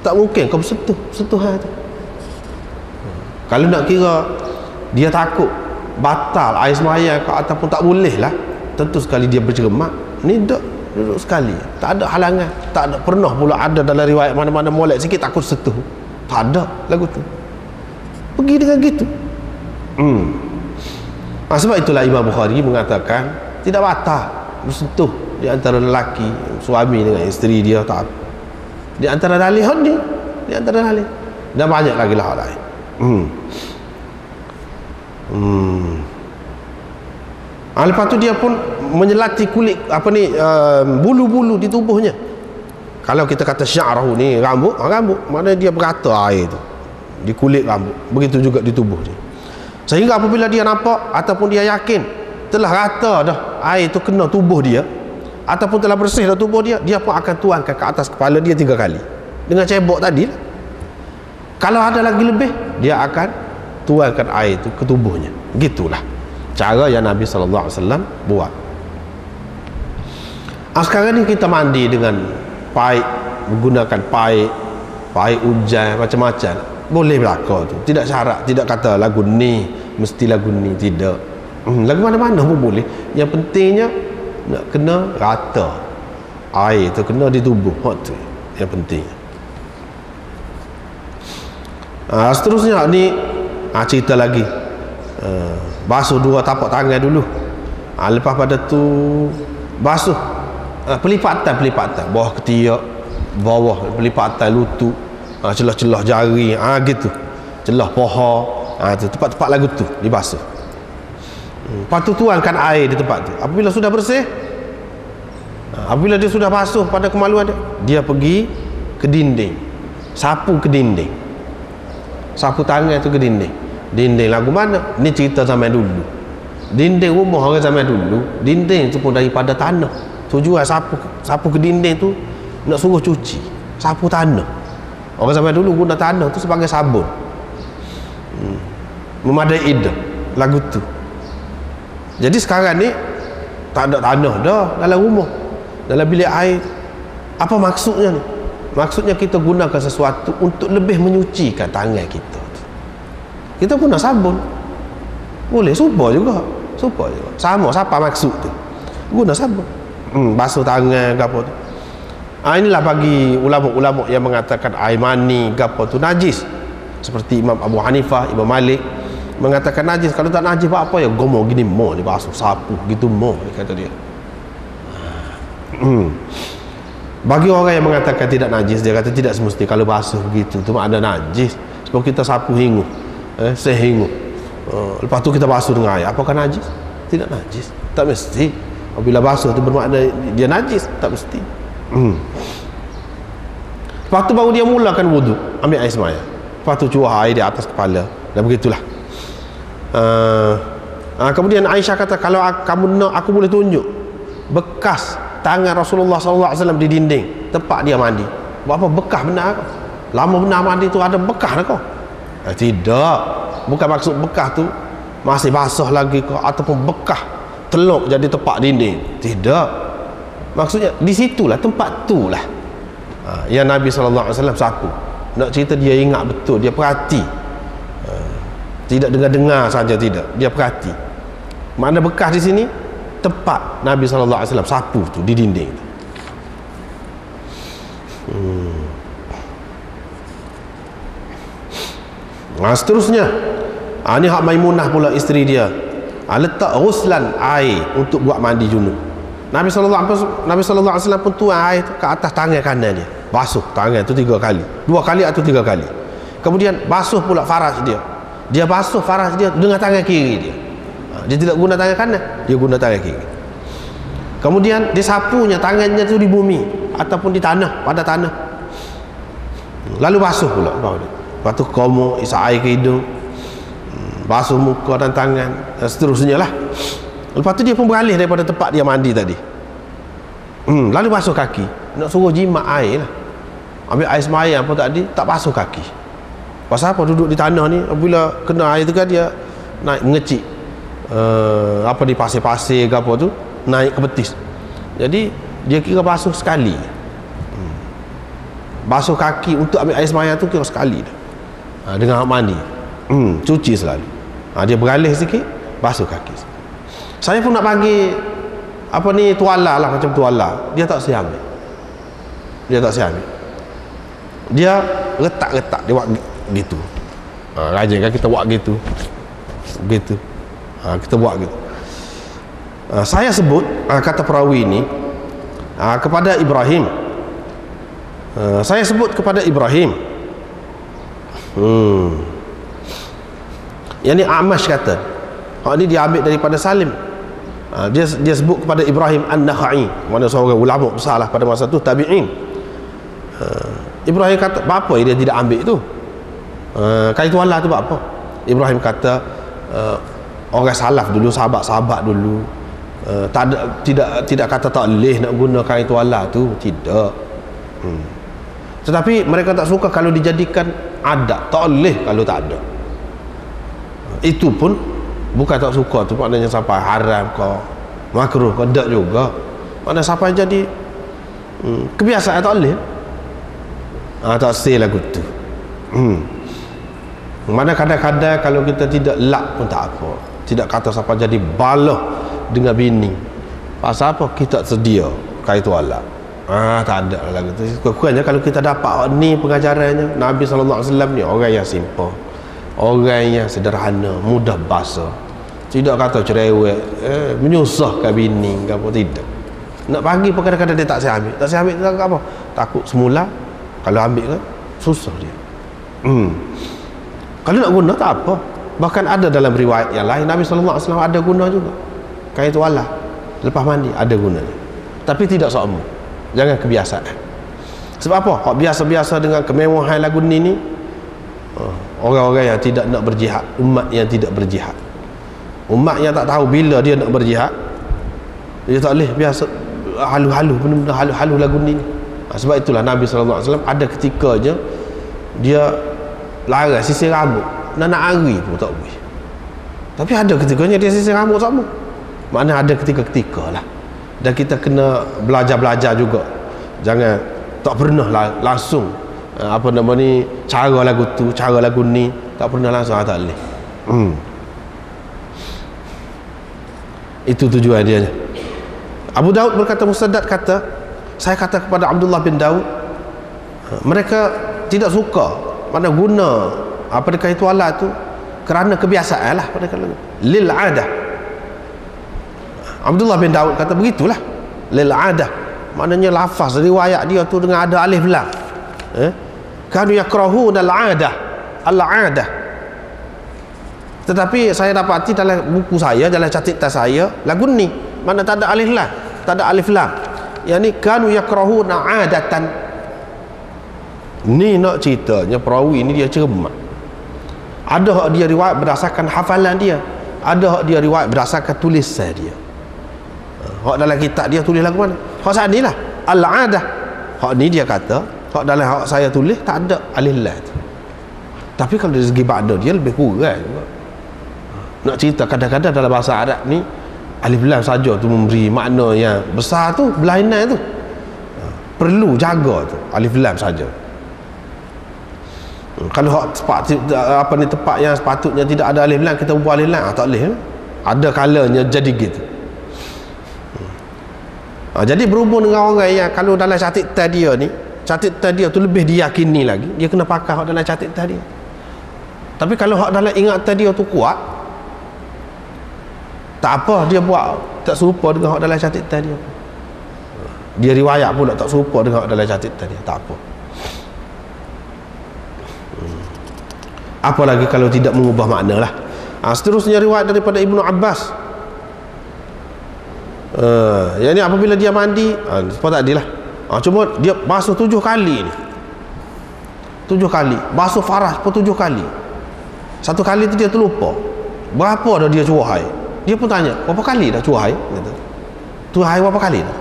tak mungkin kau bersentuhan tu. Kalau nak kira dia takut batal air semaya ataupun tak boleh lah, tentu sekali dia bercermat. Ni duduk sekali, tak ada halangan, tak ada pernah pula ada dalam riwayat mana-mana molek sikit takut sentuh, tak ada lagu tu, pergi dengan gitu. Sebab itulah Imam Bukhari mengatakan tidak batal bersentuh di antara lelaki, suami dengan isteri dia, tak, di antara dalil ni, di antara dalil, dan banyak lagi lah lain. Lepas tu dia pun menyelati kulit bulu-bulu di tubuhnya. Kalau kita kata sya'rahu ni rambut, mana dia berata air tu di kulit rambut, begitu juga di tubuh dia. Sehingga apabila dia nampak ataupun dia yakin telah rata dah air tu kena tubuh dia ataupun telah bersih dah tubuh dia, dia pun akan tuangkan ke atas kepala dia 3 kali dengan cebok tadi lah. Kalau ada lagi lebih, dia akan tuangkan air itu ke tubuhnya. Gitulah cara yang Nabi SAW buat. Sekarang ni kita mandi dengan paip, menggunakan paip hujan, macam-macam. Boleh berlaku tu, tidak syarat, tidak kata lagu ni mesti lagu ni, tidak. Lagu mana-mana pun boleh. Yang pentingnya nak kena rata, air tu kena di tubuh, tu yang penting. Seterusnya ni cerita lagi, basuh 2 tapak tangan dulu. Lepas pada tu basuh pelipatan bawah ketiak, bawah pelipatan lutut, celah-celah jari, gitu, celah paha, tu tempat-tempat lagu tu dibasuh. Lepas tu tuangkan air di tempat tu. Apabila sudah bersih, apabila dia sudah basuh pada kemaluan dia pergi ke dinding, sapu ke dinding, sapu tangan tu ke dinding. Dinding lagu mana? Ni cerita zaman dulu. Dinding rumah orang zaman dulu, dinding tu pun daripada tanah. Tujuan sapu ke dinding tu nak suruh cuci, sapu tanah. Orang zaman dulu guna tanah tu sebagai sabun. Memadai ida lagu tu. Jadi sekarang ni tak ada tanah dah dalam rumah, dalam bilik air. Apa maksudnya ni? Maksudnya kita gunakan sesuatu untuk lebih menyucikan tangan kita. Kita guna sabun, boleh, super juga. Sama siapa maksud tu, guna sabun, basuh tangan ke apa tu. Inilah bagi ulama-ulama yang mengatakan air mani ke apa tu najis, seperti Imam Abu Hanifah, Imam Malik mengatakan najis. Kalau tak najis buat apa ya, gomo gini mo dibasuh sapu gitu mo, kata dia. Bagi orang yang mengatakan tidak najis, dia kata tidak semesti kalau basuh begitu tu ada najis. Sebab kita sapu hingu, sehingu, lepas tu kita basuh dengan air, apakah najis? Tidak najis, tak mesti. Apabila basuh tu bermakna dia najis, tak mesti. Lepas tu baru dia mulakan wuduk, ambil air semaya, lepas tu curah air di atas kepala, dan begitulah. Kemudian Aisyah kata, kalau kamu nak aku boleh tunjuk bekas tangan Rasulullah SAW di dinding tempat dia mandi. Buat apa? Bekas benar kau? Lama benar mandi tu ada bekas dah kau? Tidak, bukan maksud bekas tu masih basah lagi kau, ataupun bekas teluk jadi tempat dinding. Tidak, maksudnya di situlah, tempat tu lah yang Nabi SAW sapu. Nak cerita dia ingat betul, dia perhati, tidak dengar-dengar saja, tidak, dia perhati. Mana bekas di sini? Tempat Nabi SAW sapu tu di dinding tu. Seterusnya ni hak Maimunah pula, isteri dia, letak ruslan air untuk buat mandi junub. Nabi SAW pun tuang air ke atas tangan kanan dia, basuh tangan tu 3 kali, 2 kali atau 3 kali. Kemudian basuh pula faraj dia, dia basuh faraj dia dengan tangan kiri dia. Dia tidak guna tangan kanan, dia guna tangan kiri. Kemudian dia sapunya tangannya tu di bumi ataupun di tanah, pada tanah. Lalu basuh pula bawah dia. Lepas tu komo, isa air ke hidung, basuh muka dan tangan, dan seterusnya lah. Lepas tu dia pun beralih daripada tempat dia mandi tadi, lalu basuh kaki. Nak suruh jimat air lah. Ambil air semayang pun tadi tak basuh kaki. Pasal apa? Duduk di tanah ni, bila kena air tu kan dia naik mengecik, di pasir-pasir ke apa tu, naik ke betis. Jadi dia kira basuh sekali. Basuh kaki untuk ambil air semayang tu kira sekali dah. Dengan mandi, cuci selalu. Dia beralih sikit, basuh kaki. Saya pun nak bagi tuala lah, macam tuala, dia tak siap ambil. Dia retak-retak, dia buat gitu. Rajin kan kita buat gitu. Kita buat gitu. Saya sebut, kata perawi ini, kepada Ibrahim. Saya sebut kepada Ibrahim. Yang ni Amash kata. Hak ni dia ambil daripada Salim. Dia sebut kepada Ibrahim An-Nakhai, mana seorang ulama besar lah pada masa tu, tabi'in. Ibrahim kata, apa dia tidak ambil tu? Kain tuala tu apa? Ibrahim kata, orang salaf dulu, sahabat-sahabat dulu, tidak kata tak boleh nak guna kain tuala tu, tidak. Tetapi mereka tak suka kalau dijadikan adat, tak boleh kalau tak ada. Itu pun bukan tak suka tu, maknanya sampai haram ke makruh ke, tak juga. Mana sampai jadi kebiasaan tak boleh. Tak say lagu tu. Mana kadang-kadang kalau kita tidak lak pun tak apa, tidak kata sampai jadi balah dengan bini. Pasal apa? Kita sedia kain tuala. Tak ada lagu tu. Kurang-kurangnya kalau kita dapat ni pengajarannya, Nabi SAW ni orang yang simple, orang yang sederhana, mudah basa, tidak kata cerewet, menyusahkan bini ke apa, tidak. Nak bagi pun kadang-kadang dia tak saya ambil. Tak saya ambil tu apa? Takut semula kalau ambil kan susah dia. Kalau nak guna tak apa. Bahkan ada dalam riwayat yang lain, Nabi SAW ada guna juga kain tuala lepas mandi, ada gunanya. Tapi tidak semua. Jangan kebiasaan. Sebab apa? Hak biasa-biasa dengan kemewahan lagu ni orang-orang yang tidak nak berjihad, umat yang tidak berjihad, umat yang tak tahu bila dia nak berjihad, dia tak boleh biasa halu-halu, benda-benda halu-halu lagu ni. Sebab itulah Nabi SAW ada ketikanya dia larang sisir rambut, nak hari pun tak boleh. Tapi ada ketikanya dia sisir rambut sama. Maknanya ada ketika-ketika lah. Dan kita kena belajar-belajar juga. Jangan tak pernah langsung apa nama ni, cara lagu tu, cara lagu ni, tak pernah langsung, tak boleh. Itu tujuan dia. Abu Daud berkata, Musaddad kata, saya kata kepada Abdullah bin Daud, mereka tidak suka mana guna apa dekat itu alat tu kerana kebiasaan lah mereka lil adah. Abdullah bin Daud kata begitulah, lil adah, maknanya lafaz riwayat dia tu dengan ada alif lam. Kanu yakrahuna al adah. Tetapi saya dapati dalam buku saya, dalam catatan saya, lagu ni mana tak ada alif lam, tak ada alif lam. Yang ni kanu yakrahuna adatan. Ni nak ceritanya perawi ni dia cermat. Ada hak dia riwayat berdasarkan hafalan dia, ada hak dia riwayat berdasarkan tulisan dia. Hak dalam kitab dia tulis lagu mana? Hak saat ni lah al-adah. Hak ni dia kata, hak dalam hak saya tulis tak ada alif lam. Tapi kalau dari segi ba'da dia lebih kurang. Nak cerita kadang-kadang dalam bahasa Arab ni alif lam saja tu memberi makna yang besar tu, berlainan tu. Perlu jaga tu alif lam saja. Kalau apa ni tempat yang sepatutnya tidak ada alif lam, kita buat alif lam, tak boleh. Ada kalanya jadi gitu. Jadi berhubung dengan orang yang kalau dalam catatan dia ni, catatan dia tu lebih diyakini lagi, dia kena pakai hak dalam catatan dia. Tapi kalau hak dalam ingatan dia tu kuat, tak apa dia buat tak serupa dengan hak dalam catatan dia. Dia riwayat pula tak serupa dengan hak dalam catatan dia, tak apa. Apalagi kalau tidak mengubah makna lah. Seterusnya riwayat daripada Ibnu Abbas. Yang ni apabila dia mandi, seperti tadi lah. Cuma dia basuh 7 kali ni. 7 kali. Basuh faraj pun 7 kali. Satu kali tu dia terlupa. Berapa dah dia curah air? Dia pun tanya, berapa kali dah curah air? Curah air berapa kali dah?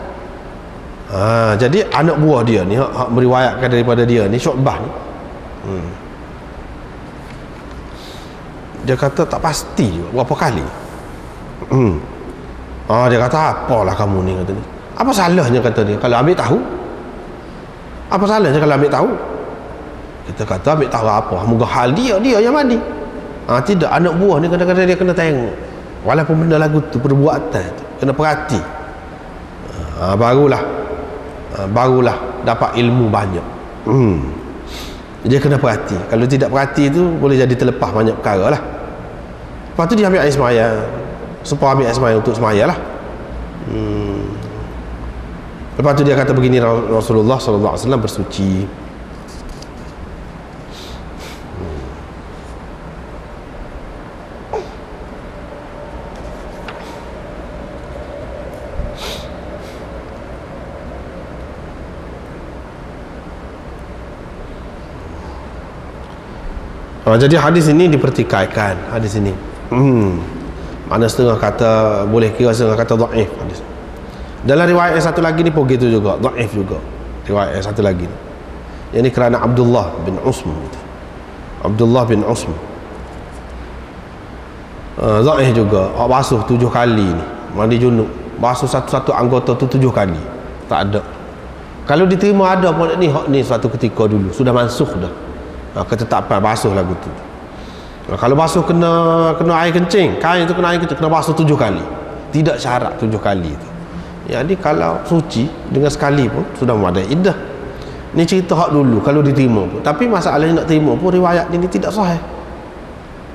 Jadi anak buah dia ni hak meriwayatkan daripada dia ni, Syu'bah ni. Dia kata tak pasti juga berapa kali. Dia kata apalah kamu ni, kata ni. Apa salahnya, kata dia, kalau ambil tahu? Apa salahnya kalau ambil tahu? Kita kata ambil tahu apa? Moga hal dia yang mandi. Tidak, anak buah ni kadang-kadang dia kena tengok. Walaupun benda lagu tu, perbuatan tu, kena perhati. Barulah dapat ilmu banyak. Dia kena perhati. Kalau tidak perhati tu boleh jadi terlepas banyak perkara lah. Lepas tu dia ambil air semaya, supaya ambil air semaya untuk semaya lah. Lepas tu dia kata begini, Rasulullah SAW bersuci. Jadi hadis ini dipertikaikan, hadis ini. Mana setengah kata boleh kira, setengah kata dhaif hadis. Dalam riwayat yang satu lagi ni pun gitu juga, dhaif juga. Riwayat yang satu lagi ni. Yang ni kerana Abdullah bin Usm. Abdullah bin Usm. Dhaif juga. Hak basuh 7 kali ni. Mandi junub. Basuh satu-satu anggota tu 7 kali. Tak ada. Kalau diterima ada pun ni, hak ni suatu ketika dulu sudah mansuh dah. Ketetapan basuh lagu tu. Kalau basuh kena air kencing, kain tu kena air kencing, kena basuh 7 kali. Tidak syarat 7 kali tu. Jadi kalau suci dengan sekali pun sudah memadai iddah. Ni cerita hak dulu kalau diterima pun. Tapi masalahnya nak terima pun riwayat ni tidak sahih.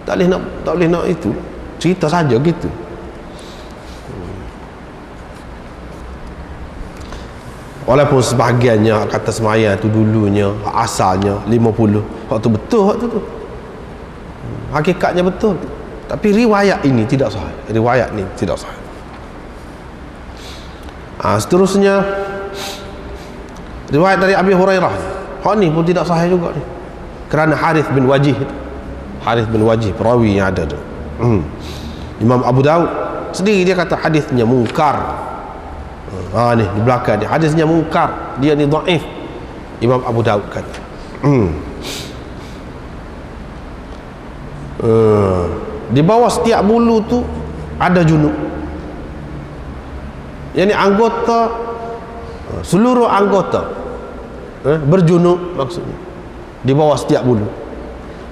Tak boleh nak itu. Cerita saja gitu. Walaupun sebahagiannya kata semayang tu dulunya asalnya 50, hak tu betul, hak tu hakikatnya betul, tapi riwayat ini tidak sahih. Riwayat ni tidak sahih. Seterusnya riwayat dari Abi Hurairah, hak ni pun tidak sahih juga ni, kerana Harith bin Wajih, perawi yang ada tu. Imam Abu Daud sendiri dia kata hadisnya mungkar. Ni di belakang dia hadisnya mungkar, dia ni dhaif. Imam Abu Daud kata. Di bawah setiap bulu tu ada junub. Yani anggota, seluruh anggota berjunub maksudnya. Di bawah setiap bulu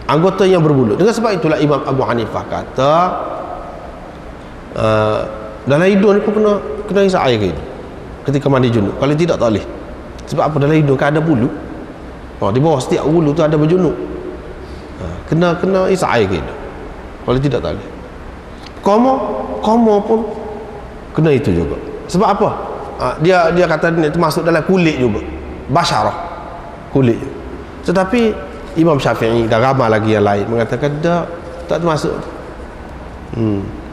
anggota yang berbulu. Dengan sebab itulah Imam Abu Hanifah kata dalam hidung ni pun kena hisap air ke hidung ketika mandi junub. Kalau tidak tak boleh. Sebab apa? Dalam hidung kan ada bulu. Di bawah setiap bulu tu ada berjunub. Kena hisap air ke hidung. Kalau tidak tak boleh. Komo pun kena itu juga. Sebab apa? Dia kata ni termasuk dalam kulit juga. Basyarah. Kulit. Tetapi Imam Syafi'i dan ramai lagi yang lain mengatakan tak termasuk.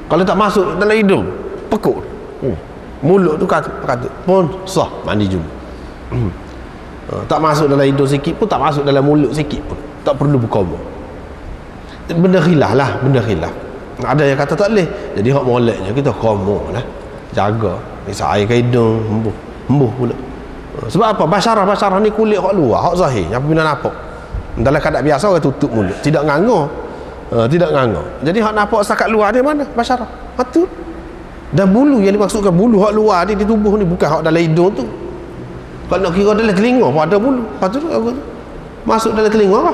Kalau tak masuk dalam hidung, pekuk. Mulut tu kata pun sah mandi junub. Tak masuk dalam hidung sikit pun, tak masuk dalam mulut sikit pun, tak perlu berkomo. Benda khilaf lah, benda khilaf. Ada yang kata tak boleh. Jadi hak moleknya kita komo lah, jaga. Misal air ke hidung, embuh pula. Sebab apa? Basyarah ni kulit hak luar, hak zahir, yang apabila nampak dalam keadaan biasa orang tutup mulut, tidak ngangor. Jadi hak nampak setakat luar dia mana? Basyarah. Hak tu. Dan bulu yang dimaksudkan, bulu hak luar ni di tubuh ni, bukan hak dalam hidung tu. Kalau nak kira dalam telinga pun ada bulu. Lepas tu masuk dalam telinga apa?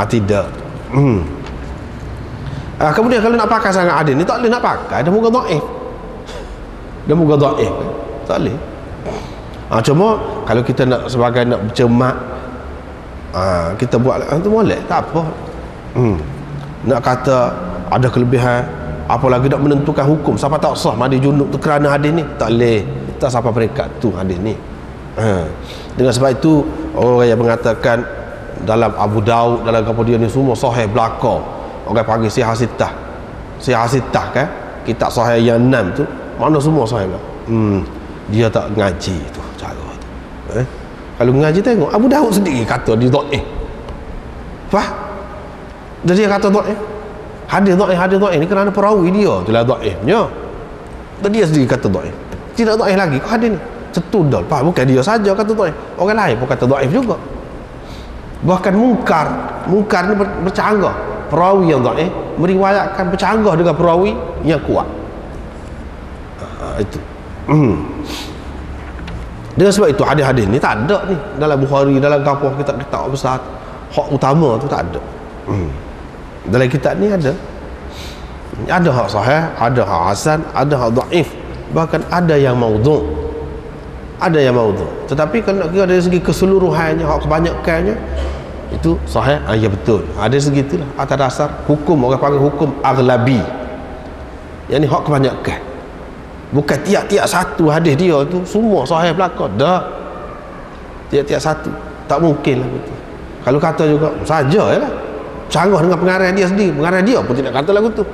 Tidak. Kemudian kalau nak pakai sangat adil ni tak boleh nak pakai, dah muka dhaif. Tak boleh. Cuma kalau kita nak sebagai nak bercemak, kita buat itu boleh, tak apa. Nak kata ada kelebihan, apalagi nak menentukan hukum siapa tak sah mandi junub tu kerana hadis ni, tak boleh. Tak sampai peringkat tu hadis ni. Dengan sebab itu orang yang mengatakan dalam Abu Daud, dalam kemudian ni semua sahih belaka, orang panggil sihasitah kan, kitab sahih yang 6 tu mana semua sahih belaka. Dia tak ngaji tu cara tu. Kalau ngaji tengok Abu Daud sendiri kata dia dhaif. Faham? Jadi dia kata dhaif. Hadis dhaif ni kerana perawi dia itulah dhaifnya. Tadi dia sendiri kata dhaif. Tidak dhaif lagi kau hadis ni. Setudal. Faham? Bukan dia saja kata dhaif. Orang lain pun kata dhaif juga. Bahkan mungkar ni bercanggah. Perawi yang dhaif meriwayatkan bercanggah dengan perawi yang kuat. Itu. Dengan sebab itu hadis-hadis ni tak ada ni dalam Bukhari, dalam kitab besar hak utama tu tak ada. Dalam kitab ni ada hak sahih, ada hak hasan, ada hak dhaif, bahkan ada yang maudhu'. Tetapi kalau nak kira dari segi keseluruhannya, hak kebanyakannya itu sahih, ya betul. Ada segitulah atas dasar hukum, orang panggil hukum aghlabi. Yang ni hak kebanyakan. Bukan tiap-tiap satu hadis dia tu semua sahih belaka. Dah. Tiap-tiap satu. Tak mungkin lah betul. Kalau kata juga saja lah. Canggah dengan pengarah dia sendiri. Pengarah dia pun tidak kata lagu tu.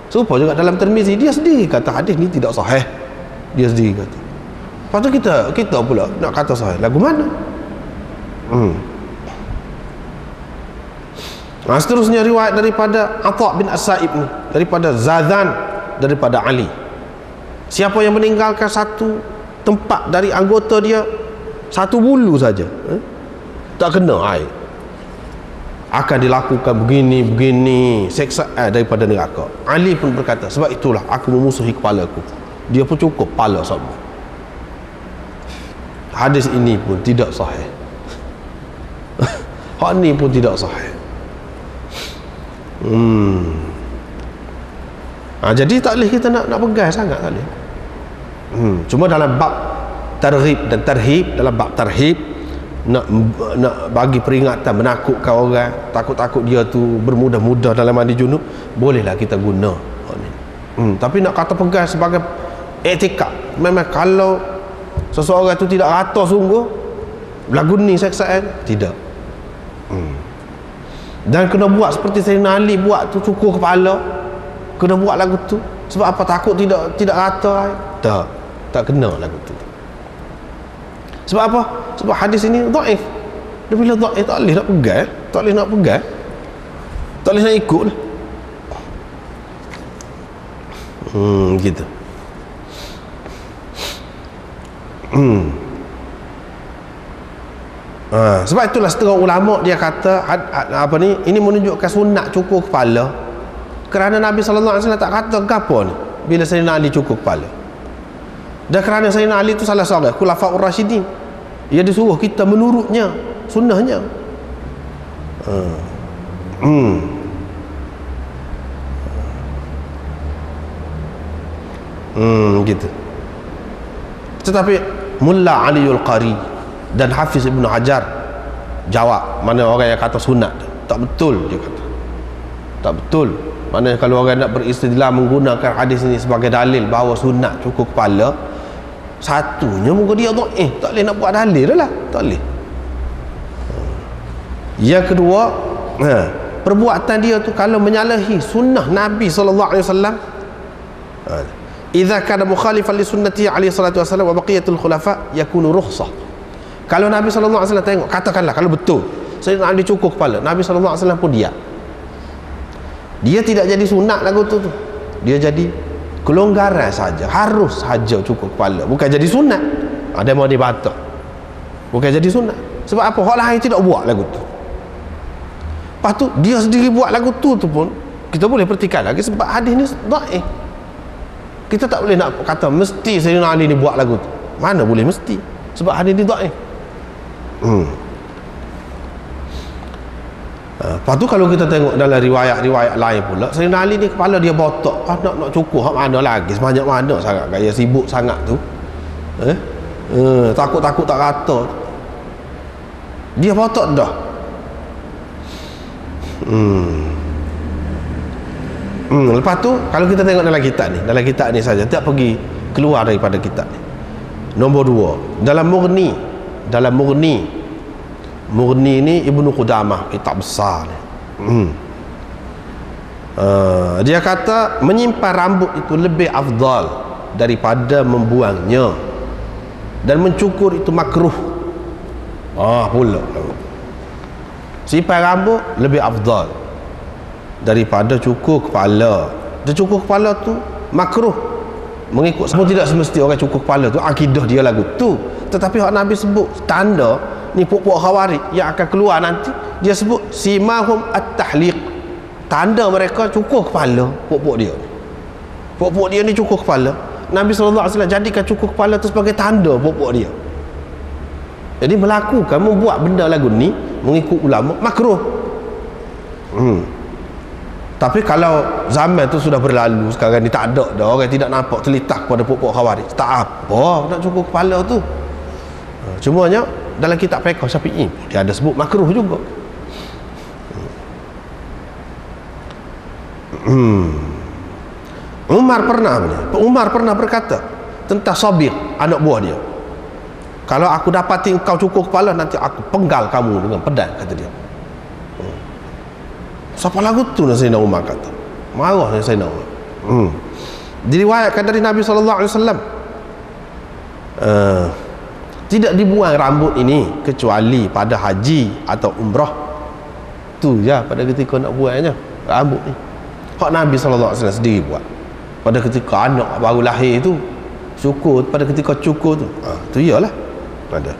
Serupa juga dalam Tirmizi, dia sendiri kata hadis ni tidak sahih. Dia sendiri kata. Lepas tu kita pula nak kata sahih. Lagu mana? Seterusnya riwayat daripada Atha bin As-Sa'ib ni, daripada Zazan, daripada Ali. Siapa yang meninggalkan satu tempat dari anggota dia, satu bulu saja, tak kena air, akan dilakukan begini seksaan daripada neraka. Ali pun berkata, sebab itulah aku memusuhi kepalaku. Dia pun cukup kepala sama. Hadis ini pun tidak sahih. Hak ni pun tidak sahih. Jadi tak boleh kita nak pegang sangat, tak boleh. Cuma dalam bab targhib dan tarhib, dalam bab tarhib nak bagi peringatan, menakutkan orang, takut-takut dia tu bermudah-mudah dalam mandi junub, bolehlah kita guna. Tapi nak kata pegang sebagai etika, memang kalau seseorang tu tidak rata sungguh lagu ni seksaan, tidak. Dan kena buat seperti Sayyidina Ali buat tu, cukur kepala, kena buat lagu tu. Sebab apa? Takut tidak rata. Tak kena lagu tu. Sebab apa? Sebab hadis ini dhaif. Dia bila dhaif tak boleh nak pegang, tak boleh nak pegang, tak boleh nak ikut lah. Gitu. Sebab itulah setengah ulama dia kata apa ni, ini menunjukkan sunat cukur kepala, kerana Nabi sallallahu alaihi wasallam tak kata gapo ni bila Sayyidina Ali cukur kepala. Dan kerana Sayyidina Ali itu salah seorang khulafaur rasyidin, ia disuruh kita menurutnya, sunnahnya. Gitu. Tetapi Mulla Aliul Qari dan Hafiz Ibn Hajar jawab mana orang yang kata sunat. Tak betul, dia kata. Tak betul. Maknanya kalau orang nak beristidlal menggunakan hadis ini sebagai dalil bahawa sunat cukur kepala, satunya muka dia tak boleh nak buat dalil dah lah. Tak boleh. Yang kedua, perbuatan dia tu kalau menyalahi sunnah Nabi SAW, idza kana mukhalifan li sunnati alaihi salatu wasallam wa baqiyatul khulafa yakunu rukhsah. Kalau Nabi SAW tengok, katakanlah kalau betul Sayyidina Ali cukur kepala, Nabi SAW pun dia tidak jadi sunat lagu tu. Dia jadi kelonggaran saja, harus saja cukur kepala, bukan jadi sunat. Ada mau dibantah, bukan jadi sunat. Sebab apa? Hak lain tidak buat lagu tu. Lepas tu dia sendiri buat lagu tu pun kita boleh pertikaikan lagi, sebab hadis ni dhaif. Kita tak boleh nak kata mesti Sayyidina Ali ni buat lagu tu. Mana boleh mesti, sebab hadis ni dhaif. Lepas tu kalau kita tengok dalam riwayat-riwayat lain pula, Sayyidina Ali ni kepala dia botak, nak cukur hak mana lagi, sebanyak mana sangat gaya sibuk sangat tu, takut-takut tak rata, dia botak dah. Lepas tu kalau kita tengok dalam kitab ni saja, tak pergi keluar daripada kitab ni. Nombor 2, dalam Mughni ni Ibnu Qudamah, kitab besar ni. Dia kata menyimpan rambut itu lebih afdal daripada membuangnya, dan mencukur itu makruh. Pula simpan rambut lebih afdal daripada cukur kepala. Dia cukur kepala tu makruh, mengikut semua. Tidak semesti orang cukur kepala tu akidah dia lagu tu, tetapi hak Nabi sebut tanda ni puak-puak khawarij yang akan keluar nanti, dia sebut simahum at-tahliq, tanda mereka cukur kepala. Puak-puak dia ni cukur kepala. Nabi SAW jadikan cukur kepala tu sebagai tanda puak-puak dia. Jadi melakukan, membuat benda lagu ni mengikut ulama makruh. Tapi kalau zaman tu sudah berlalu, sekarang ni tak ada dah, orang tidak nampak terlitak pada puak-puak khawarij, tak apa nak cukur kepala tu. Cumanya dalam kitab fiqh Syafi'i dia ada sebut makruh juga. Umar pernah berkata tentang Sabir, anak buah dia, kalau aku dapati engkau cukur kepala, nanti aku penggal kamu dengan pedang, kata dia. Siapa lagu tu Sayyidina Umar kata, marah Sayyidina Umar. Diriwayatkan dari Nabi SAW, tidak dibuang rambut ini kecuali pada haji atau umrah. satu je pada ketika nak buatnya rambut ni. Hak Nabi SAW sendiri buat pada ketika anak baru lahir tu, cukur pada ketika cukur tu, tu iyalah ada.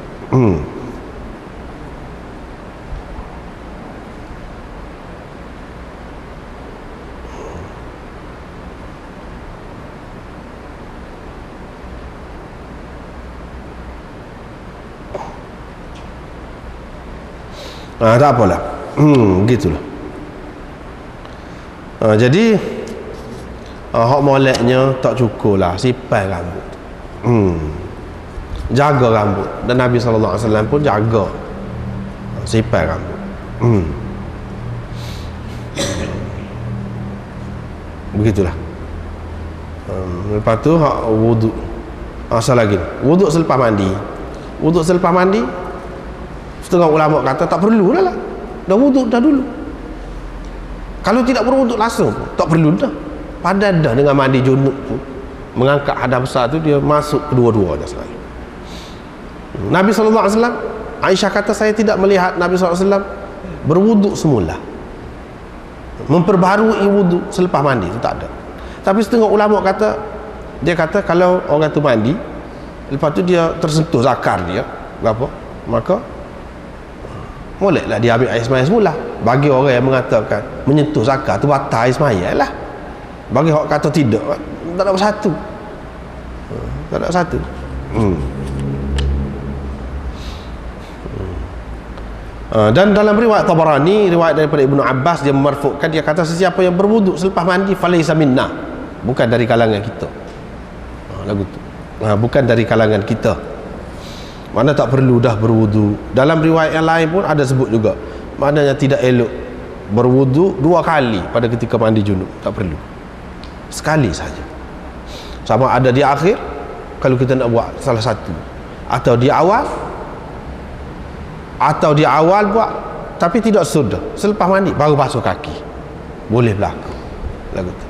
Tak apalah. Begitulah. Jadi hak moleknya tak cukup lah, sipai rambut. Jaga rambut. Dan Nabi SAW pun jaga sipai rambut. Begitulah. Lepas tu hak wudu. Asal lagi wudu selepas mandi. Wudu selepas mandi, setengah ulama kata tak perlu dah lah, dah wuduk dah dulu. Kalau tidak berwuduk langsung tak perlu dah, padan dah dengan mandi junub tu, mengangkat hadas besar tu, dia masuk kedua-dua dah selalu. Nabi SAW, Aisyah kata saya tidak melihat Nabi SAW berwuduk semula, memperbarui wuduk selepas mandi tu tak ada. Tapi setengah ulama kata, dia kata kalau orang tu mandi, lepas tu dia tersentuh zakar dia apa, maka bolehlah dia ambil air semaya semula. Bagi orang yang mengatakan menyentuh zakar tu batal air semaya lah. Bagi orang kata tidak, tak ada satu. Tak ada satu. Dan dalam riwayat Tabarani, riwayat daripada Ibnu Abbas, dia memarfu'kan, dia kata sesiapa yang berwuduk selepas mandi falaysa minna, bukan dari kalangan kita. Lagu tu. Bukan dari kalangan kita. Mana tak perlu dah berwudu. Dalam riwayat yang lain pun ada sebut juga, maknanya tidak elok berwudu 2 kali pada ketika mandi junub, tak perlu, sekali saja. Sama ada di akhir kalau kita nak buat salah satu, atau di awal buat tapi tidak sudah selepas mandi baru basuh kaki, boleh berlaku lagu tu.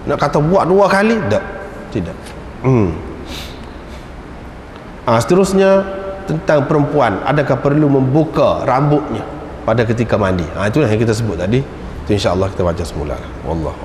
Nak kata buat 2 kali tak, tidak. Seterusnya tentang perempuan, adakah perlu membuka rambutnya pada ketika mandi? Itulah yang kita sebut tadi. Itu insya-Allah kita baca semula. Wallahu